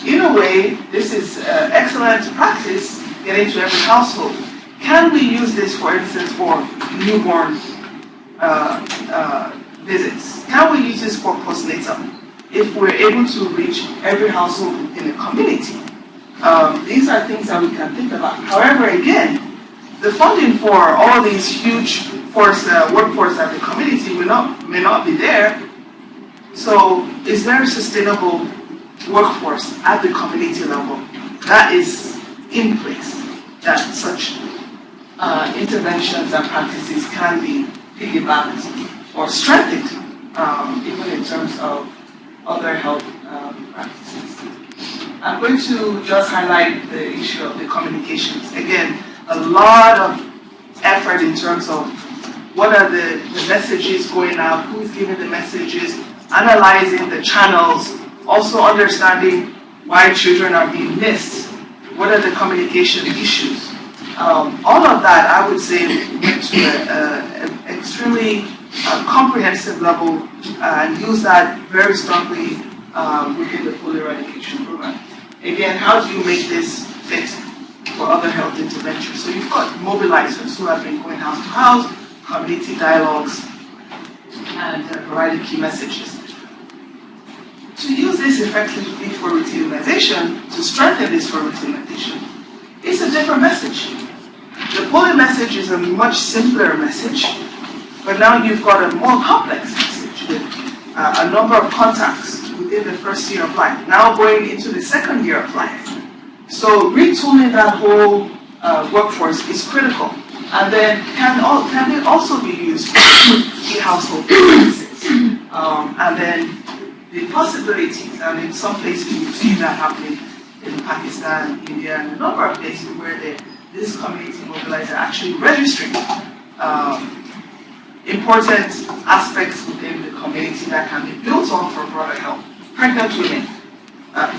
in a way, this is excellent practice getting to every household. Can we use this, for instance, for newborn visits? Can we use this for postnatal? If we're able to reach every household in the community, these are things that we can think about. However, again, the funding for all these huge workforce at the community may not be there. So, is there a sustainable workforce at the community level that is in place, that such interventions and practices can be piggybacked or strengthened, even in terms of other health practices? I'm going to just highlight the issue of the communications. Again, a lot of effort in terms of what are the messages going out, who's giving the messages, analyzing the channels, also understanding why children are being missed, what are the communication issues. All of that, I would say, went to an extremely comprehensive level and use that very strongly within the polio eradication program. Again, how do you make this fit for other health interventions? So you've got mobilizers who have been going house to house, community dialogues, and providing key messages. To use this effectively for routine immunization, to strengthen this for routine immunization, it's a different message. The polio message is a much simpler message, but now you've got a more complex message with a number of contacts within the first year of life, now going into the second year of life. So retooling that whole workforce is critical. And then can it also be used for key household practices? And then the possibilities, and in some places we've seen that happening in Pakistan, India, and a number of places where this community mobilizer actually registering important aspects within the community that can be built on for broader health. Pregnant women,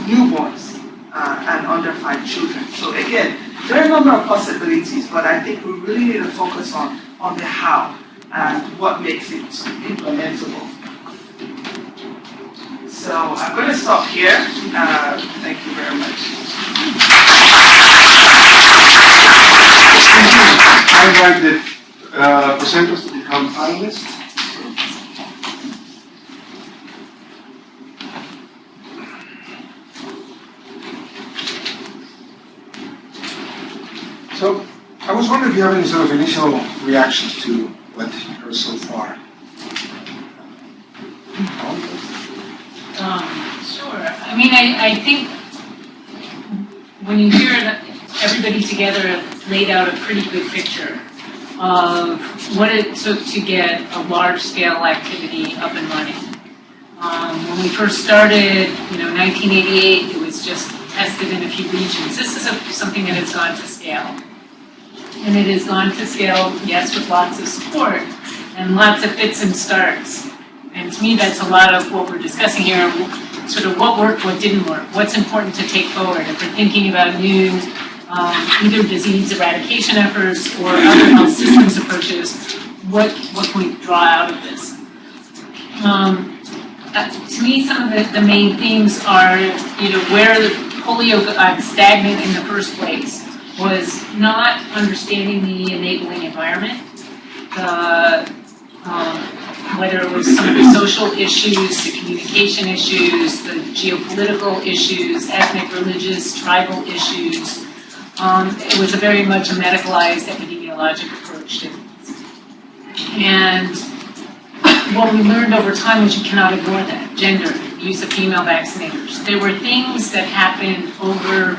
newborns, and under 5 children. So again, there are a number of possibilities, but I think we really need to focus on the how and what makes it implementable. So I'm going to stop here. Thank you very much. I invite the presenters to become panelists. So, I was wondering if you have any sort of initial reactions to what you heard so far. Sure. I mean, I think when you hear everybody together laid out a pretty good picture of what it took to get a large-scale activity up and running. When we first started, 1988, it was just tested in a few regions. This is something that has gone to scale. And it has gone to scale, yes, with lots of support and lots of fits and starts. And to me, that's a lot of what we're discussing here, sort of what worked, what didn't work, what's important to take forward. If we're thinking about new either disease eradication efforts or other health systems approaches, what can we draw out of this? To me, some of the main themes are, where the polio got stagnant in the first place was not understanding the enabling environment, whether it was some of the social issues, the communication issues, the geopolitical issues, ethnic, religious, tribal issues. It was a very much a medicalized epidemiologic approach to it. And what we learned over time was you cannot ignore that. Gender, use of female vaccinators. There were things that happened over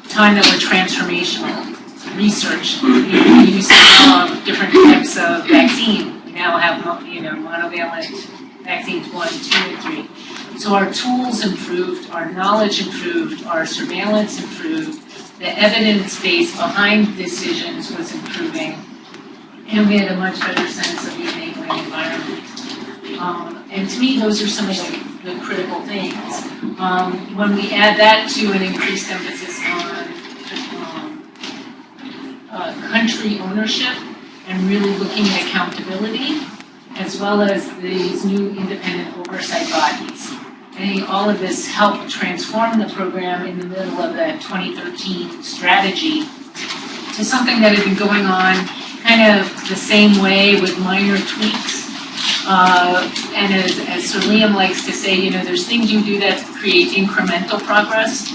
time that were transformational. Research, use of different types of vaccine. We now have, monovalent vaccines 1, 2, and 3. So our tools improved, our knowledge improved, our surveillance improved, the evidence base behind decisions was improving, and we had a much better sense of the enabling environment. And to me, those are some of the critical things. When we add that to an increased emphasis on country ownership and really looking at accountability, as well as these new independent oversight bodies. I think all of this helped transform the program in the middle of that 2013 strategy to something that had been going on kind of the same way with minor tweaks. And as Sir Liam likes to say, there's things you do that create incremental progress,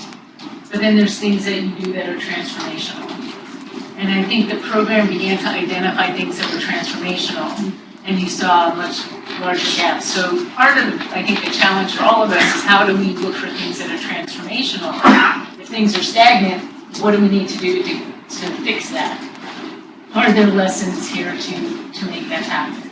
but then there's things that you do that are transformational. And I think the program began to identify things that were transformational, and you saw much larger gaps. So part of, I think, the challenge for all of us is how do we look for things that are transformational? If things are stagnant, what do we need to do to fix that? Are there lessons here to make that happen?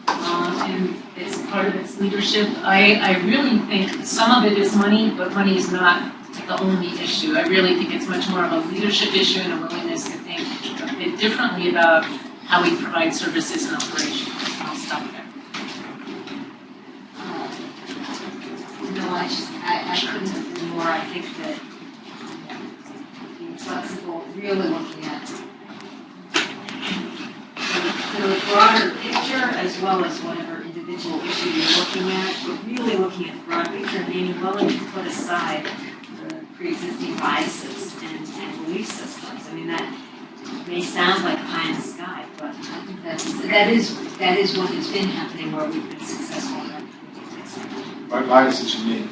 And it's part of its leadership. I really think some of it is money, but money is not the only issue. I really think it's much more of a leadership issue and a willingness to think a bit differently about how we provide services and operations. I'll stop there. I couldn't agree more. I think that being flexible, really looking at the broader picture as well as whatever individual issue you're looking at, but really looking at the broad picture and being willing to put aside the pre-existing biases and belief systems. I mean, that may sound like pie in the sky, but I think that is what has been happening where we've been successful in that. By biases you mean?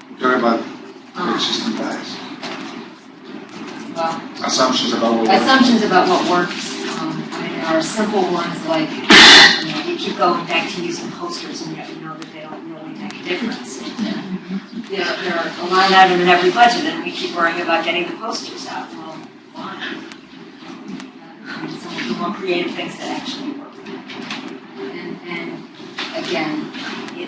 You're talking about pre-existing bias. Well, Assumptions about what assumptions about what works. There are simple ones like, you keep going back to using posters and yet you know that they don't really make a difference. There are a line item in every budget and we keep worrying about getting the posters out. Well, why? Some of the more creative things that actually work. And again,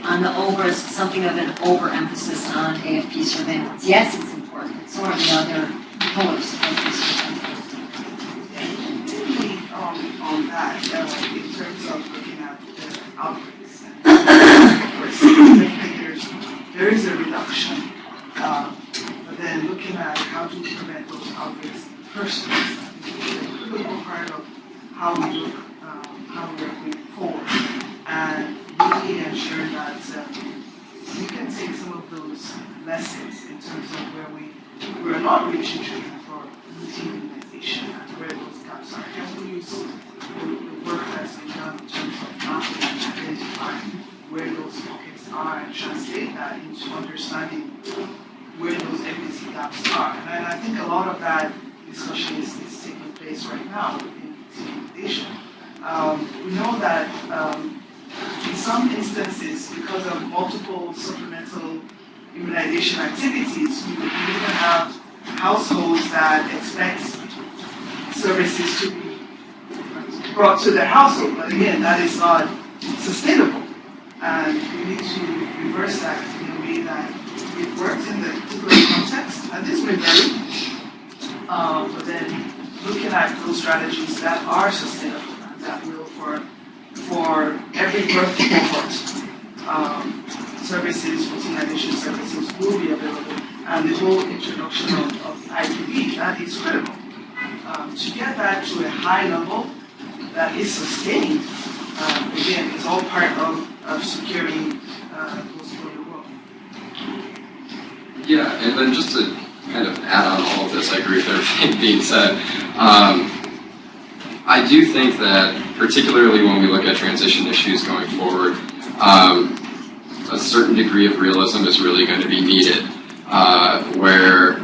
on the something of an overemphasis on AFP surveillance. Yes, it's important. It's one of the other pillars of this surveillance. On that, in terms of looking at the outbreaks, there is a reduction, but then looking at how to prevent those outbreaks in the first place, I think is a critical part of how we look, how we are moving forward, and really ensure that we can take some of those lessons in terms of where we are not reaching children for routine immunization and where those gaps are. Can we use the work that's been done in terms of mapping and identifying where those pockets are and translate that into understanding where those equity gaps are. And I think a lot of that discussion is taking place right now in immunization. We know that in some instances, because of multiple supplemental immunization activities, you even have households that expect services to be brought to their household, but again, that is not sustainable. And we need to reverse that in a way that it works in the particular context, and this may vary, but then looking at those strategies that are sustainable and that will for every birth cohort, services, routine addition services will be available, and the whole introduction of the IPV, that is critical. To get that to a high level that is sustained, again, is all part of securing post-polio world. Yeah, and then just to kind of add on all of this, I agree with everything being said. I do think that, particularly when we look at transition issues going forward, a certain degree of realism is really going to be needed, where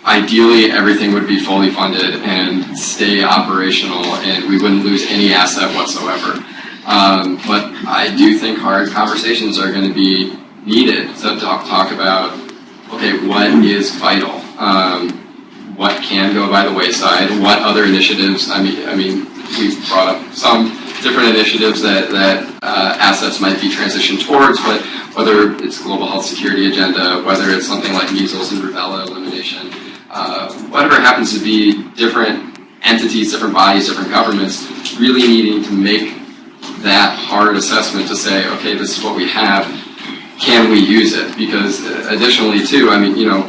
ideally everything would be fully funded and stay operational and we wouldn't lose any asset whatsoever. But I do think hard conversations are going to be needed to talk about, okay, what is vital? What can go by the wayside? What other initiatives? I mean, we've brought up some different initiatives that assets might be transitioned towards, but whether it's global health security agenda, whether it's something like measles and rubella elimination, whatever happens to be, different entities, different bodies, different governments really needing to make that hard assessment to say, okay, this is what we have, can we use it? Because additionally too, I mean, you know,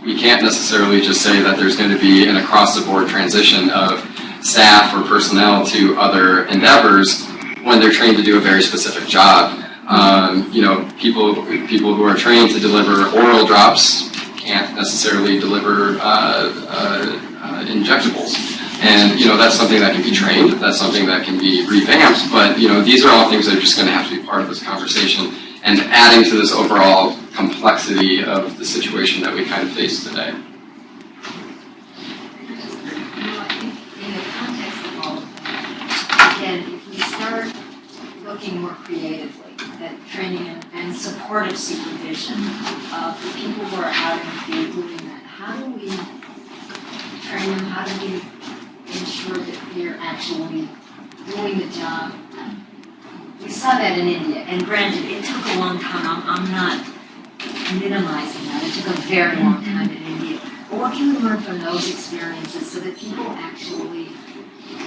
we can't necessarily just say that there's going to be an across-the-board transition of staff or personnel to other endeavors when they're trained to do a very specific job. You know, people who are trained to deliver oral drops can't necessarily deliver injectables. And, you know, that's something that can be trained, that's something that can be revamped, but, you know, these are all things that are just going to have to be part of this conversation and adding to this overall complexity of the situation that we kind of face today. In the context of all of that, again, if we start looking more creatively at training and supportive supervision for people who are out in the field doing that, how do we train them? How do we ensure that they're actually doing the job? We saw that in India, and granted, it took a long time. I'm not minimizing that. It took a very long time in India. But what can we learn from those experiences so that people actually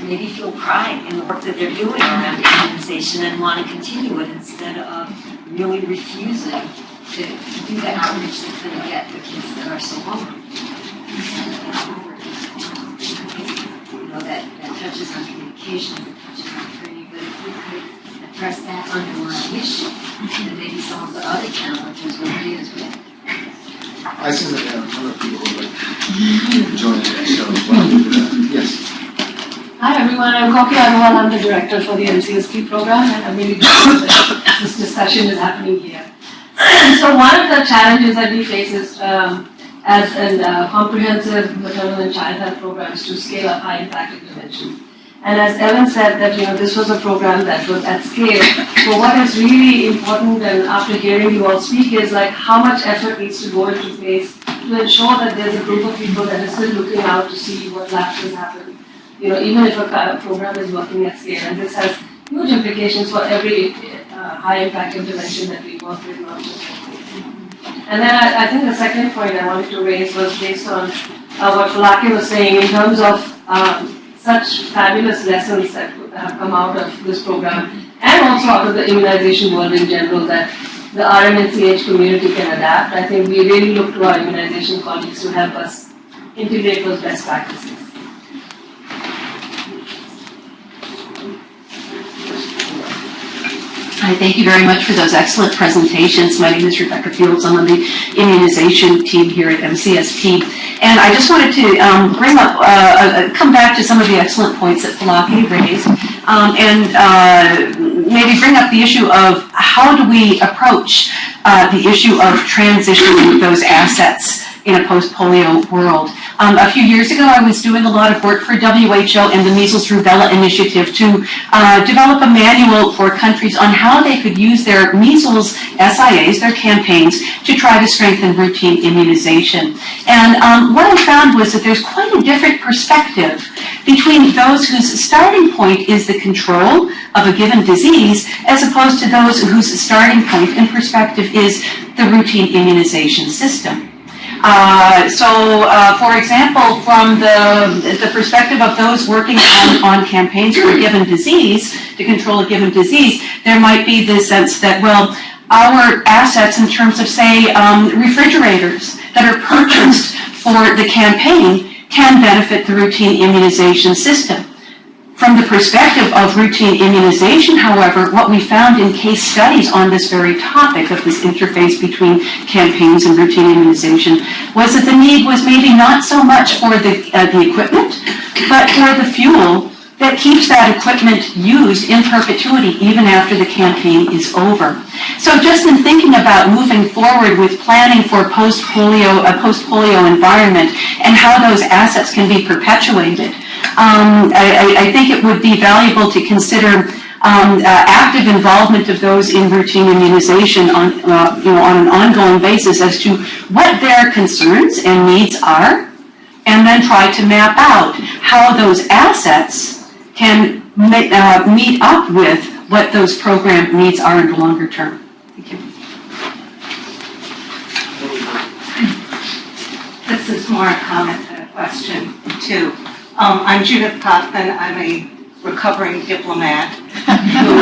maybe feel pride in the work that they're doing around immunization and want to continue it instead of really refusing to do the outreach that's going to get the kids that are so vulnerable? You know, that touches on communication, that touches on training, but if we could address that underlying issue, then maybe some of the other challenges would be as well. I see that there are other people who like join the show as well. Yes. Hi everyone, I'm Koki Agarwal. I'm the director for the NCSP program, and I'm really glad that this discussion is happening here. So one of the challenges that we face is as a comprehensive maternal and child health program is to scale up high impact intervention. And as Ellen said, that this was a program that was at scale. So what is really important, and after hearing you all speak, is like how much effort needs to go into place to ensure that there's a group of people that is still looking out to see what lapses happen. Even if a program is working at scale, and this has huge implications for every high impact intervention that we work with, not just And then I think the second point I wanted to raise was based on what Falake was saying in terms of such fabulous lessons that have come out of this program and also out of the immunization world in general that the RM and CH community can adapt. I think we really look to our immunization colleagues to help us integrate those best practices. Hi, thank you very much for those excellent presentations. My name is Rebecca Fields. I'm on the immunization team here at MCSP. And I just wanted to bring up, come back to some of the excellent points that Falake raised, and maybe bring up the issue of how do we approach the issue of transitioning those assets in a post-polio world. A few years ago, I was doing a lot of work for WHO and the Measles Rubella Initiative to develop a manual for countries on how they could use their measles SIAs, their campaigns, to try to strengthen routine immunization. And what I found was that there's quite a different perspective between those whose starting point is the control of a given disease as opposed to those whose starting point and perspective is the routine immunization system. For example, from the perspective of those working on campaigns for a given disease, to control a given disease, there might be this sense that, well, our assets in terms of, say, refrigerators that are purchased for the campaign can benefit the routine immunization system. From the perspective of routine immunization, however, what we found in case studies on this very topic of this interface between campaigns and routine immunization was that the need was maybe not so much for the equipment, but for the fuel that keeps that equipment used in perpetuity even after the campaign is over. So just in thinking about moving forward with planning for a post-polio environment and how those assets can be perpetuated, I think it would be valuable to consider active involvement of those in routine immunization on an ongoing basis as to what their concerns and needs are, and then try to map out how those assets can meet up with what those program needs are in the longer term. Thank you. This is more a comment than a question, too. I'm Judith Kaufman. I'm a recovering diplomat who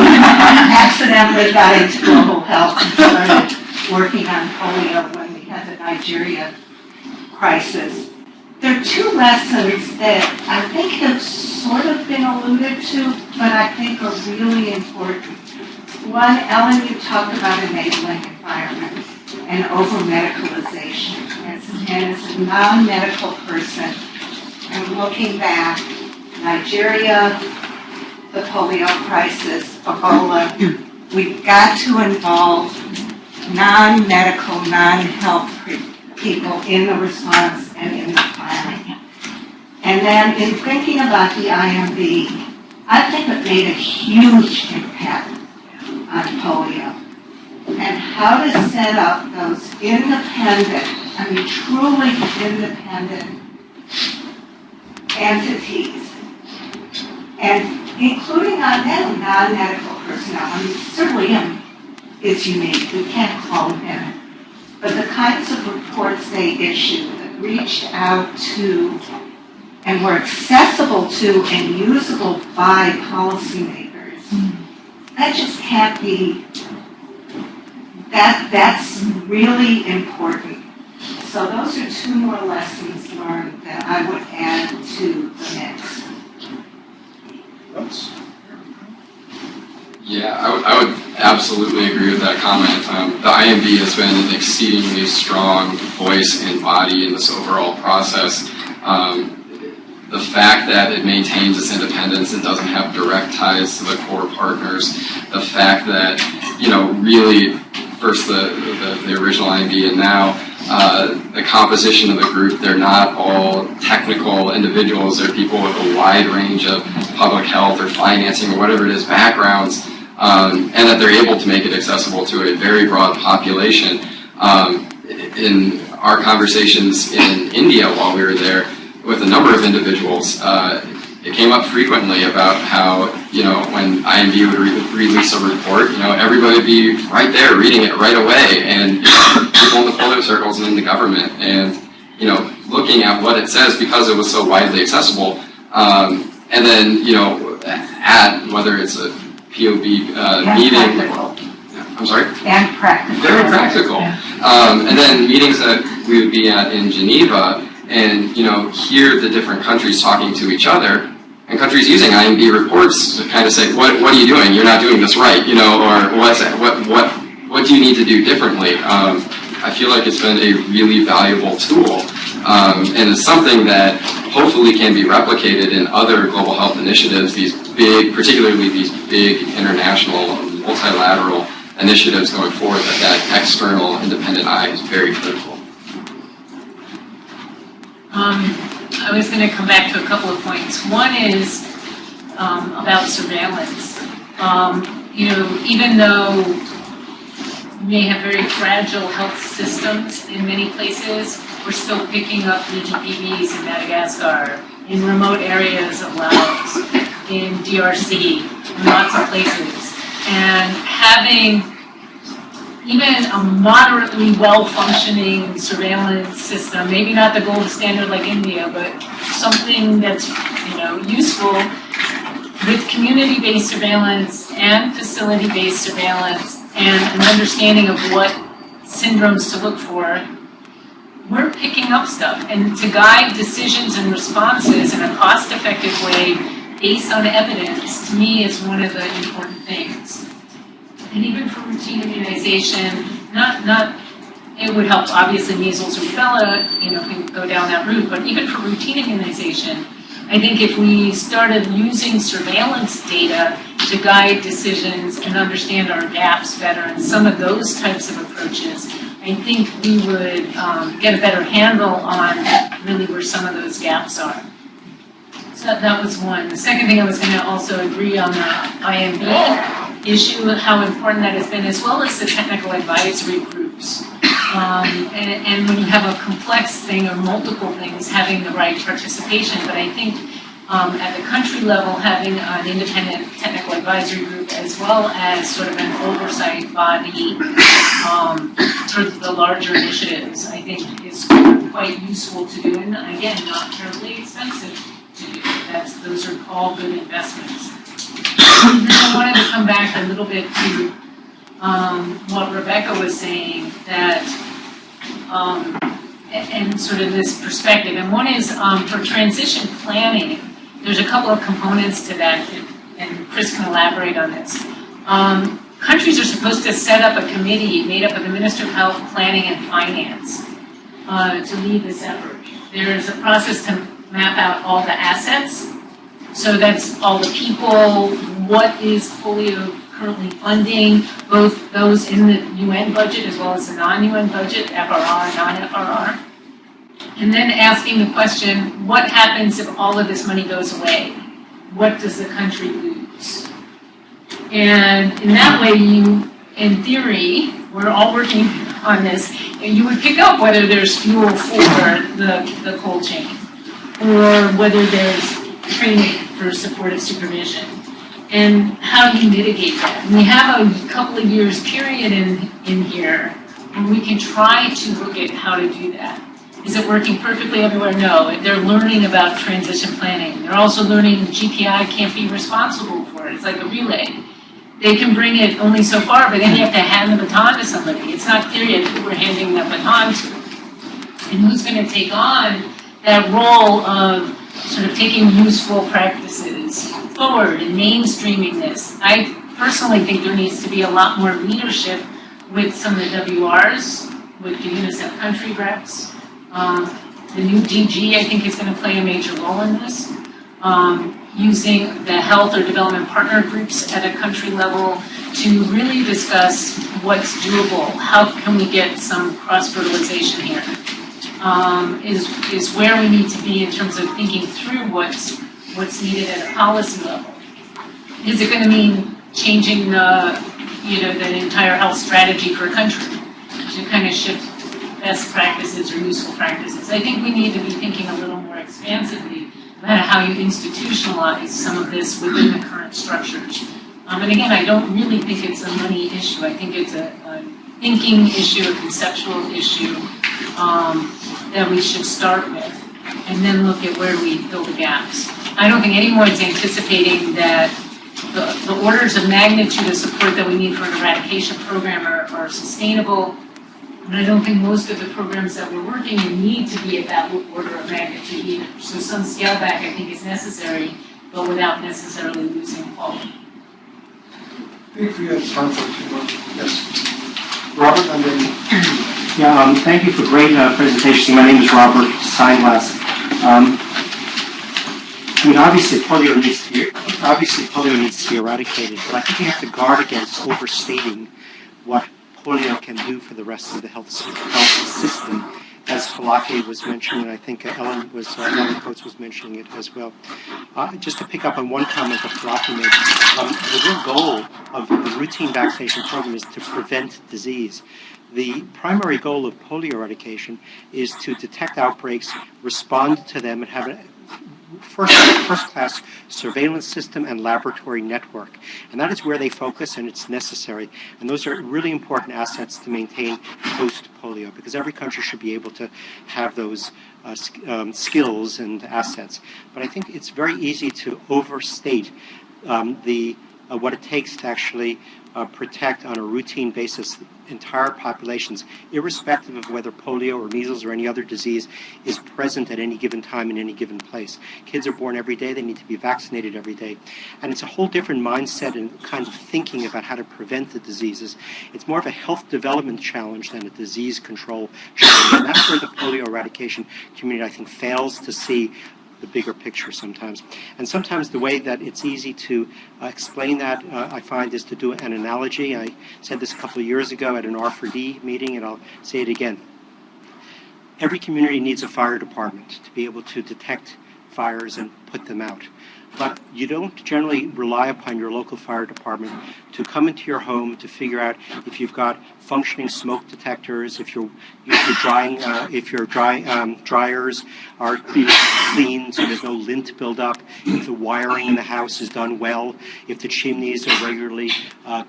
accidentally got into global health and started working on polio when we had the Nigeria crisis. There are two lessons that I think have sort of been alluded to, but I think are really important. One, Ellen, you talked about enabling environment and over-medicalization. And as a non-medical person, I'm looking back, Nigeria, the polio crisis, Ebola, we've got to involve non-medical, non-health people in the response and in the planning. And then in thinking about the IMB, I think it made a huge impact on polio. And how to set up those independent, truly independent entities, and including on them non-medical personnel. Certainly is unique, we can't clone him. But the kinds of reports they issued that reached out to and were accessible to and usable by policymakers, that just can't be, that's really important. So those are two more lessons learned that I would add to the mix. Yeah, I would absolutely agree with that comment. The IMB has been an exceedingly strong voice and body in this overall process. The fact that it maintains its independence and doesn't have direct ties to the core partners, the fact that, really, first the original IMB and now the composition of the group, they're not all technical individuals, they're people with a wide range of public health or financing or whatever it is backgrounds, and that they're able to make it accessible to a very broad population. In our conversations in India while we were there with a number of individuals, it came up frequently about how, when IMB would release a report, everybody would be right there reading it right away, and people in the polio circles and in the government, and, looking at what it says because it was so widely accessible, and then, at whether it's a POB meeting. Practical. I'm sorry? And practical. Very practical. And then meetings that we would be at in Geneva, and hear the different countries talking to each other, and countries using IMB reports to kind of say, what are you doing? You're not doing this right, or what do you need to do differently? I feel like it's been a really valuable tool, and it's something that hopefully can be replicated in other global health initiatives, particularly these big international multilateral initiatives going forward. That external independent eye is very critical. I was going to come back to a couple of points. One is about surveillance. Even though we may have very fragile health systems in many places, we're still picking up EGPVs in Madagascar, in remote areas of Laos, in DRC, in lots of places. And having even a moderately well-functioning surveillance system, maybe not the gold standard like India, but something that's useful with community-based surveillance and facility-based surveillance and an understanding of what syndromes to look for, we're picking up stuff. And to guide decisions and responses in a cost-effective way based on evidence, to me, is one of the important things. And even for routine immunization, it would help, obviously, measles or rubella, if we go down that route, but even for routine immunization, I think if we started using surveillance data to guide decisions and understand our gaps better and some of those types of approaches, I think we would get a better handle on really where some of those gaps are. So that was one. The second thing I was going to also agree on the IMB issue, how important that has been, as well as the technical advisory groups. And when you have a complex thing or multiple things, having the right participation. But I think at the country level, having an independent technical advisory group as well as sort of an oversight body for the larger initiatives, I think is quite useful to do. And again, not terribly expensive to do. Those are all good investments. And then I wanted to come back a little bit to what Rebecca was saying, that and sort of this perspective. And one is for transition planning, there's a couple of components to that, and Chris can elaborate on this. Countries are supposed to set up a committee made up of the Minister of Health, Planning, and Finance to lead this effort. There's a process to map out all the assets. So that's all the people, what is polio currently funding, both those in the UN budget as well as the non-UN budget, FRR, non-FRR. And then asking the question, what happens if all of this money goes away? What does the country lose? And in that way, you, in theory, we're all working on this, and you would pick up whether there's fuel for the cold chain, or whether there's training for supportive supervision, and how do you mitigate that? And we have a couple of years period in here where we can try to look at how to do that. Is it working perfectly everywhere? No. They're learning about transition planning. They're also learning GPI can't be responsible for it. It's like a relay. They can bring it only so far, but then you have to hand the baton to somebody. It's not clear yet who we're handing the baton to. And who's going to take on that role of sort of taking useful practices forward and mainstreaming this. I personally think there needs to be a lot more leadership with some of the WRs, with the UNICEF country reps. The new DG, I think, is going to play a major role in this. Using the health or development partner groups at a country level to really discuss what's doable. How can we get some cross-fertilization here? Is where we need to be in terms of thinking through what's needed at a policy level. Is it going to mean changing the entire health strategy for a country to kind of shift best practices or useful practices? I think we need to be thinking a little more expansively about how you institutionalize some of this within the current structures. And again, I don't really think it's a money issue. I think it's a thinking issue, a conceptual issue that we should start with, and then look at where we fill the gaps. I don't think anyone's anticipating that the orders of magnitude of support that we need for an eradication program are sustainable. And I don't think most of the programs that we're working in need to be at that order of magnitude either. So some scale back, I think, is necessary, but without necessarily losing quality. I think we have time for a few more. Yes. Robert, and then... Yeah, thank you for great presentation. My name is Robert Seinglass. Obviously polio needs to be eradicated, but I think we have to guard against overstating what polio can do for the rest of the health system, as Falake was mentioning, and I think Ellen Coates was mentioning it as well. Just to pick up on one comment that Falake made, the real goal of the routine vaccination program is to prevent disease. The primary goal of polio eradication is to detect outbreaks, respond to them, and have a first-class surveillance system and laboratory network. And that is where they focus, and it's necessary. And those are really important assets to maintain post-polio, because every country should be able to have those skills and assets. But I think it's very easy to overstate what it takes to actually protect on a routine basis entire populations, irrespective of whether polio or measles or any other disease is present at any given time in any given place. Kids are born every day, they need to be vaccinated every day. And it's a whole different mindset and kind of thinking about how to prevent the diseases. It's more of a health development challenge than a disease control challenge. And that's where the polio eradication community, I think, fails to see the bigger picture sometimes. And sometimes the way that it's easy to explain that, I find, is to do an analogy. I said this a couple of years ago at an R4D meeting, and I'll say it again. Every community needs a fire department to be able to detect fires and put them out. But you don't generally rely upon your local fire department to come into your home to figure out if you've got functioning smoke detectors, if your dryers are clean so there's no lint buildup, if the wiring in the house is done well, if the chimneys are regularly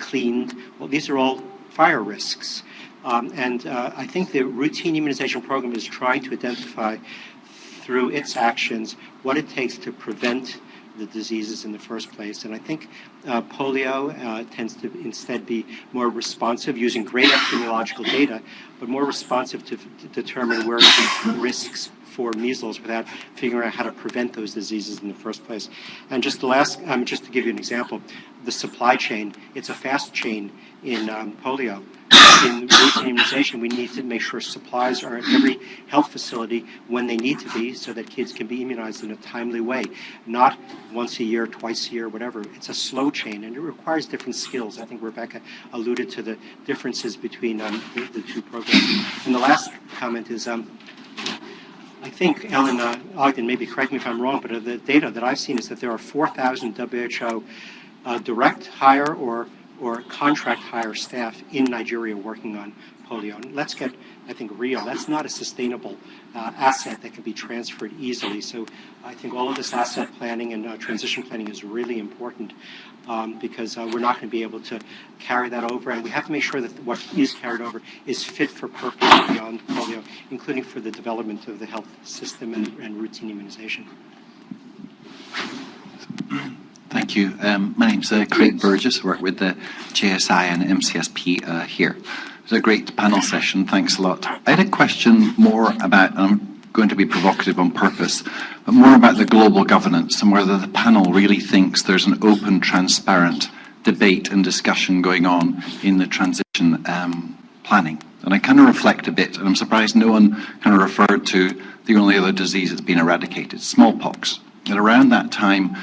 cleaned. Well, these are all fire risks. I think the routine immunization program is trying to identify through its actions what it takes to prevent the diseases in the first place. And I think polio tends to instead be more responsive, using great epidemiological data, but more responsive to determine where the risks for measles without figuring out how to prevent those diseases in the first place. And just just to give you an example, the supply chain, it's a fast chain in polio. In routine immunization, we need to make sure supplies are at every health facility when they need to be so that kids can be immunized in a timely way, not once a year, twice a year, whatever. It's a slow chain, and it requires different skills. I think Rebecca alluded to the differences between the two programs. And the last comment is, I think, Ellen Ogden, maybe correct me if I'm wrong, but the data that I've seen is that there are 4,000 WHO direct hire or contract hire staff in Nigeria working on polio. And let's get, I think, real. That's not a sustainable asset that can be transferred easily. So I think all of this asset planning and transition planning is really important because we're not going to be able to carry that over. And we have to make sure that what is carried over is fit for purpose beyond polio, including for the development of the health system and routine immunization. Thank you. My name's Craig Burgess. I work with the JSI and MCSP here. It was a great panel session. Thanks a lot. I had a question more about, and I'm going to be provocative on purpose, but more about the global governance and whether the panel really thinks there's an open, transparent debate and discussion going on in the transition planning. And I kind of reflect a bit, and I'm surprised no one kind of referred to the only other disease that's been eradicated, smallpox. And around that time,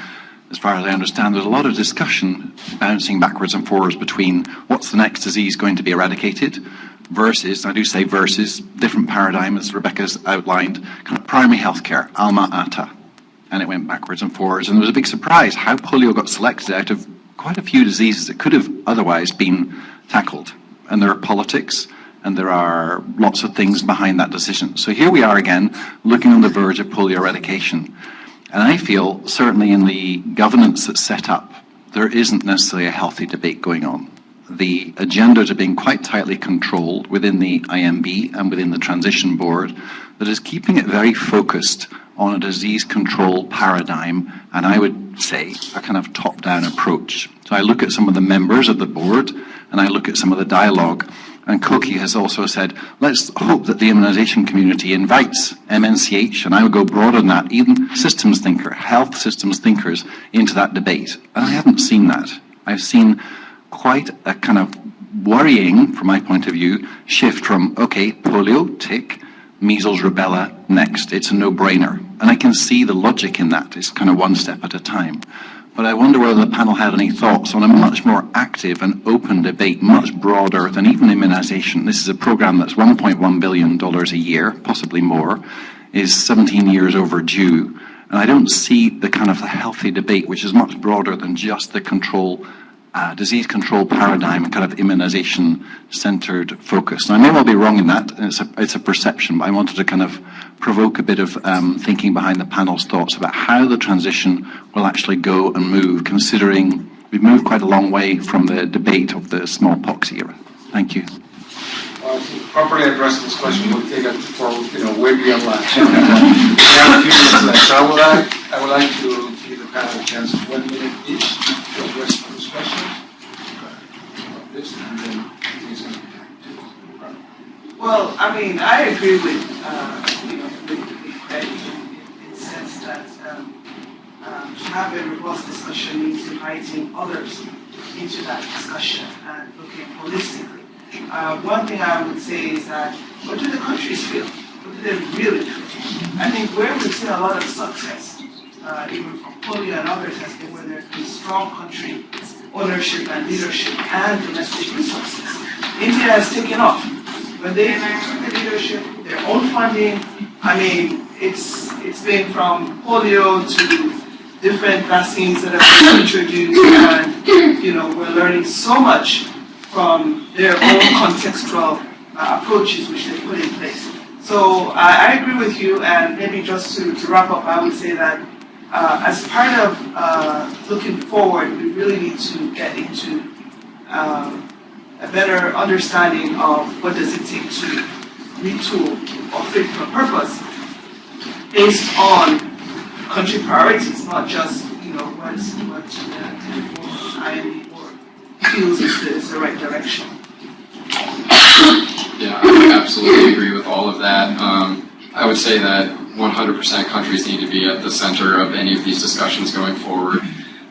as far as I understand, there's a lot of discussion bouncing backwards and forwards between what's the next disease going to be eradicated versus, I do say versus, different paradigm as Rebecca's outlined, kind of primary healthcare, alma ata. And it went backwards and forwards. And there was a big surprise how polio got selected out of quite a few diseases that could have otherwise been tackled. And there are politics and there are lots of things behind that decision. So here we are again, looking on the verge of polio eradication. And I feel, certainly in the governance that's set up, there isn't necessarily a healthy debate going on. The agendas are being quite tightly controlled within the IMB and within the transition board that is keeping it very focused on a disease control paradigm, and I would say a kind of top-down approach. So I look at some of the members of the board, and I look at some of the dialogue. And Koki has also said, let's hope that the immunization community invites MNCH, and I would go broader than that, even systems thinker, health systems thinkers into that debate. And I haven't seen that. I've seen quite a kind of worrying, from my point of view, shift from, okay, polio, tick, measles, rubella, next. It's a no-brainer. And I can see the logic in that. It's kind of one step at a time. But I wonder whether the panel had any thoughts on a much more active and open debate, much broader than even immunization. This is a program that's $1.1 billion a year, possibly more, is 17 years overdue. And I don't see the kind of healthy debate, which is much broader than just the control, disease control paradigm and kind of immunization-centered focus. And I may well be wrong in that, and it's a perception, but I wanted to kind of provoke a bit of thinking behind the panel's thoughts about how the transition will actually go and move, considering we've moved quite a long way from the debate of the smallpox era. Thank you. To properly address this question, we'll take it for, way beyond lunch. We have a few minutes left. So I would like to give the panel a chance, 1 minute each, to address this question. And then he's going to be Well, I mean, I agree with Craig in the sense that to have a robust discussion means inviting others into that discussion and looking holistically. One thing I would say is that, what do the countries feel? What do they really feel? I think where we've seen a lot of success, even from polio and others, has been where there's been strong country ownership and leadership and domestic resources. India has taken off. When they took the leadership, their own funding, I mean, it's been from polio to different vaccines that have been introduced, and we're learning so much from their own contextual approaches which they put in place. So I agree with you, and maybe just to wrap up, I would say that as part of looking forward, we really need to get into a better understanding of what does it take to retool or fit for purpose based on country priorities, not just what the IND board feels is the right direction. Yeah, I would absolutely agree with all of that. I would say that 100% countries need to be at the center of any of these discussions going forward.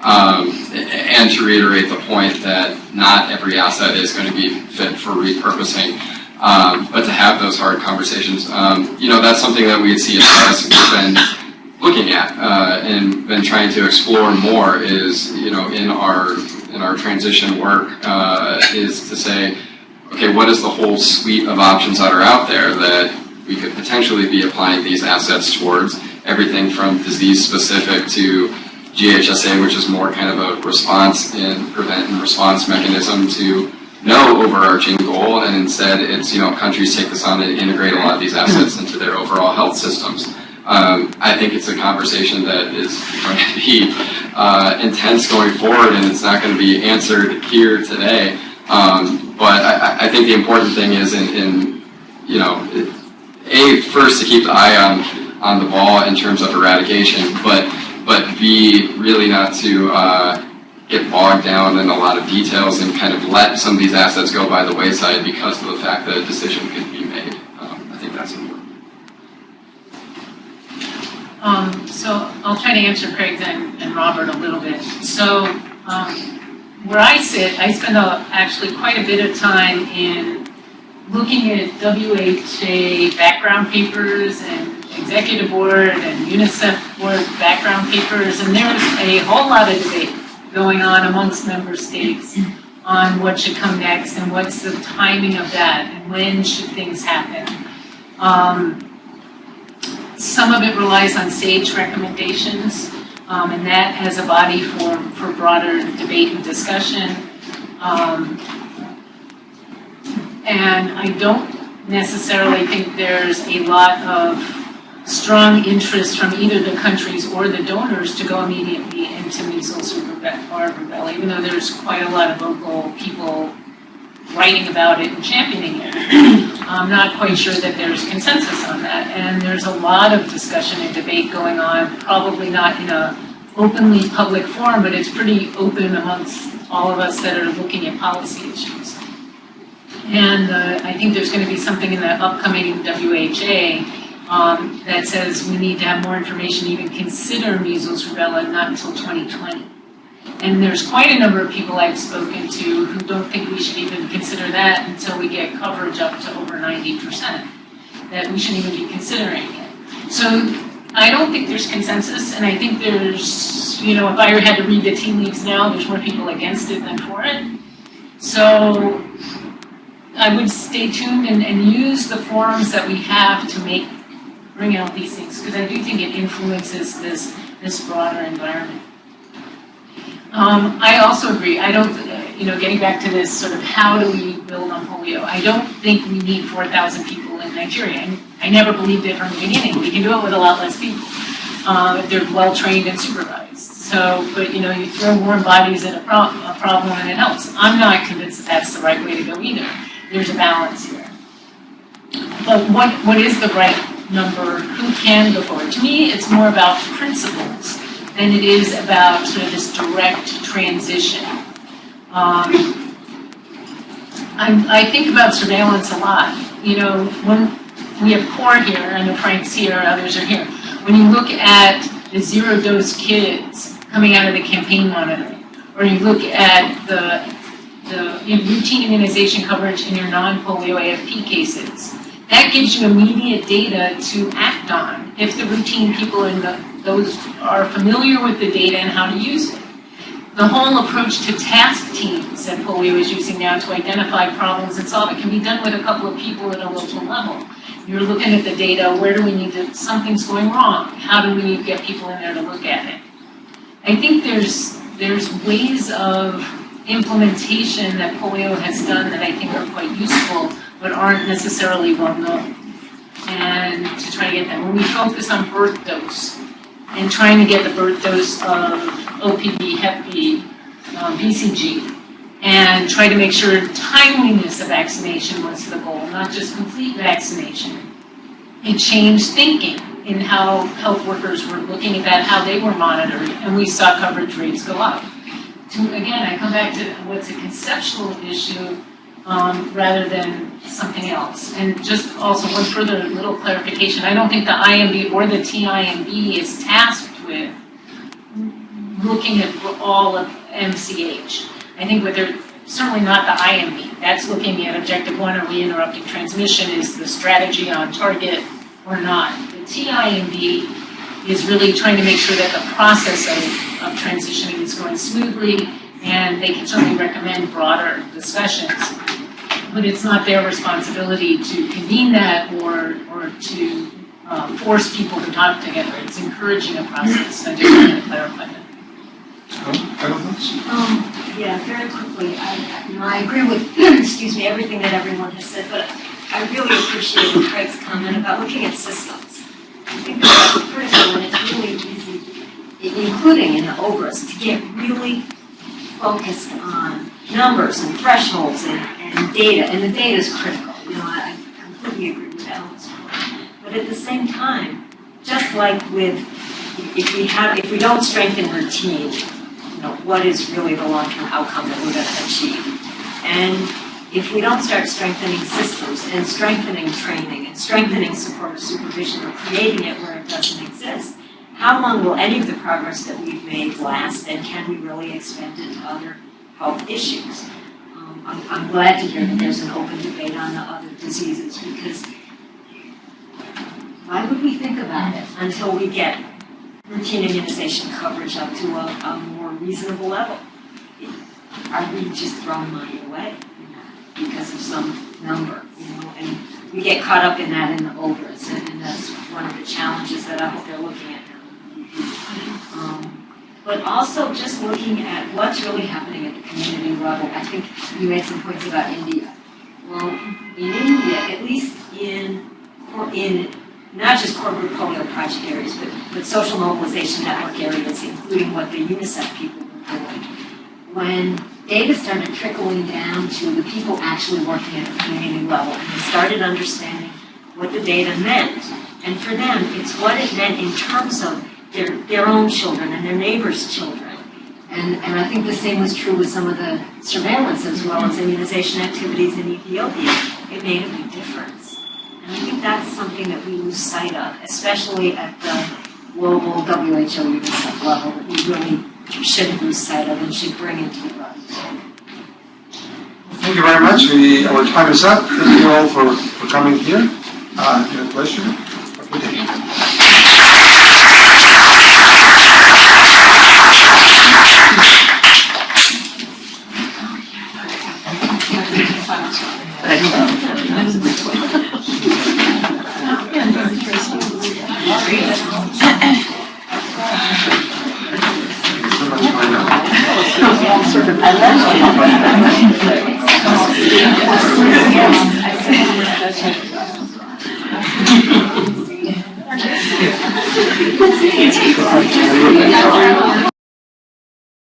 And to reiterate the point that not every asset is going to be fit for repurposing, but to have those hard conversations, that's something that we at CSIS have been looking at and been trying to explore more is, in our transition work, is to say, okay, what is the whole suite of options that are out there that we could potentially be applying these assets towards, everything from disease-specific to GHSA, which is more kind of a response and prevent and response mechanism, to no overarching goal, and instead it's, countries take this on and integrate a lot of these assets into their overall health systems. I think it's a conversation that is going to be intense going forward, and it's not going to be answered here today. But I think the important thing is first to keep the eye on the ball in terms of eradication, but B, really not to get bogged down in a lot of details and kind of let some of these assets go by the wayside because of the fact that a decision could be made. I think that's important. So I'll try to answer Craig's and Robert a little bit. So where I sit, I spend actually quite a bit of time in looking at WHA background papers and executive board and UNICEF board background papers, and there's a whole lot of debate going on amongst member states on what should come next and what's the timing of that and when should things happen. Some of it relies on SAGE recommendations, and that has a body for broader debate and discussion. And I don't necessarily think there's a lot of strong interest from either the countries or the donors to go immediately into measles or rubella, even though there's quite a lot of local people writing about it and championing it. I'm not quite sure that there's consensus on that, and there's a lot of discussion and debate going on, probably not in a openly public forum, but it's pretty open amongst all of us that are looking at policy issues. And I think there's going to be something in the upcoming WHA that says we need to have more information to even consider measles, rubella, not until 2020. And there's quite a number of people I've spoken to who don't think we should even consider that until we get coverage up to over 90%, that we shouldn't even be considering it. So I don't think there's consensus, and I think there's, if I had to read the tea leaves now, there's more people against it than for it. So I would stay tuned and use the forums that we have to bring out these things, because I do think it influences this broader environment. I also agree. I don't, getting back to this sort of how do we build on polio, I don't think we need 4,000 people in Nigeria. And I never believed it from the beginning. We can do it with a lot less people if they're well trained and supervised. So, but you throw warm bodies at a problem and it helps. I'm not convinced that that's the right way to go either. There's a balance here. But what is the right number? Who can go forward? To me, it's more about principles than it is about sort of this direct transition. I think about surveillance a lot. When we have CORE here, I know Frank's here, others are here. When you look at the zero-dose kids coming out of the campaign monitoring, or you look at the routine immunization coverage in your non-polio AFP cases, that gives you immediate data to act on if the routine people in those are familiar with the data and how to use it. The whole approach to task teams that polio is using now to identify problems and solve it can be done with a couple of people at a local level. You're looking at the data, where do we need to, something's going wrong, how do we need to get people in there to look at it? I think there's ways of implementation that polio has done that I think are quite useful, but aren't necessarily well known. And to try to get them, when we focus on birth dose, and trying to get the birth dose of OPV, Hep B, BCG, and try to make sure timeliness of vaccination was the goal, not just complete vaccination. It changed thinking in how health workers were looking at that, how they were monitored, and we saw coverage rates go up. Again, I come back to what's a conceptual issue rather than something else. And just also one further little clarification, I don't think the IMB or the TIMB is tasked with looking at all of MCH. I think what they're, certainly not the IMB, that's looking at objective one, are we interrupting transmission, is the strategy on target or not. The TIMB is really trying to make sure that the process of transitioning is going smoothly, and they can certainly recommend broader discussions. But it's not their responsibility to convene that or to force people to talk together. It's encouraging a process. I just want to clarify that. Yeah, very quickly. I agree with excuse me, everything that everyone has said, but I really appreciated Craig's comment about looking at systems. I think that's critical, and it's really easy, including in the OBRAs, to get really focused on numbers and thresholds and data, and the data is critical. I completely agree with Alan's point. But at the same time, just like with if we don't strengthen routine, what is really the long-term outcome that we're going to achieve? And if we don't start strengthening systems and strengthening training and strengthening supportive supervision or creating it where it doesn't exist, how long will any of the progress that we've made last, and can we really expand it to other health issues? I'm glad to hear that there's an open debate on the other diseases, because why would we think about it until we get routine immunization coverage up to a more reasonable level? Are we just throwing money away because of some number, and we get caught up in that in the OBRAs, and that's one of the challenges that I hope they're looking at now. But also just looking at what's really happening at the community level. I think you made some points about India. Well, in India, at least in not just corporate polio project areas, but social mobilization network areas, including what the UNICEF people were doing, when data started trickling down to the people actually working at the community level, and they started understanding what the data meant. And for them, it's what it meant in terms of their own children and their neighbors' children. And I think the same was true with some of the surveillance as well as immunization activities in Ethiopia. It made a big difference. And I think that's something that we lose sight of, especially at the global WHO UNICEF level, that we really shouldn't lose sight of and should bring into the run. Thank you very much. Our time is up. Thank you all for coming here. It's been a pleasure. I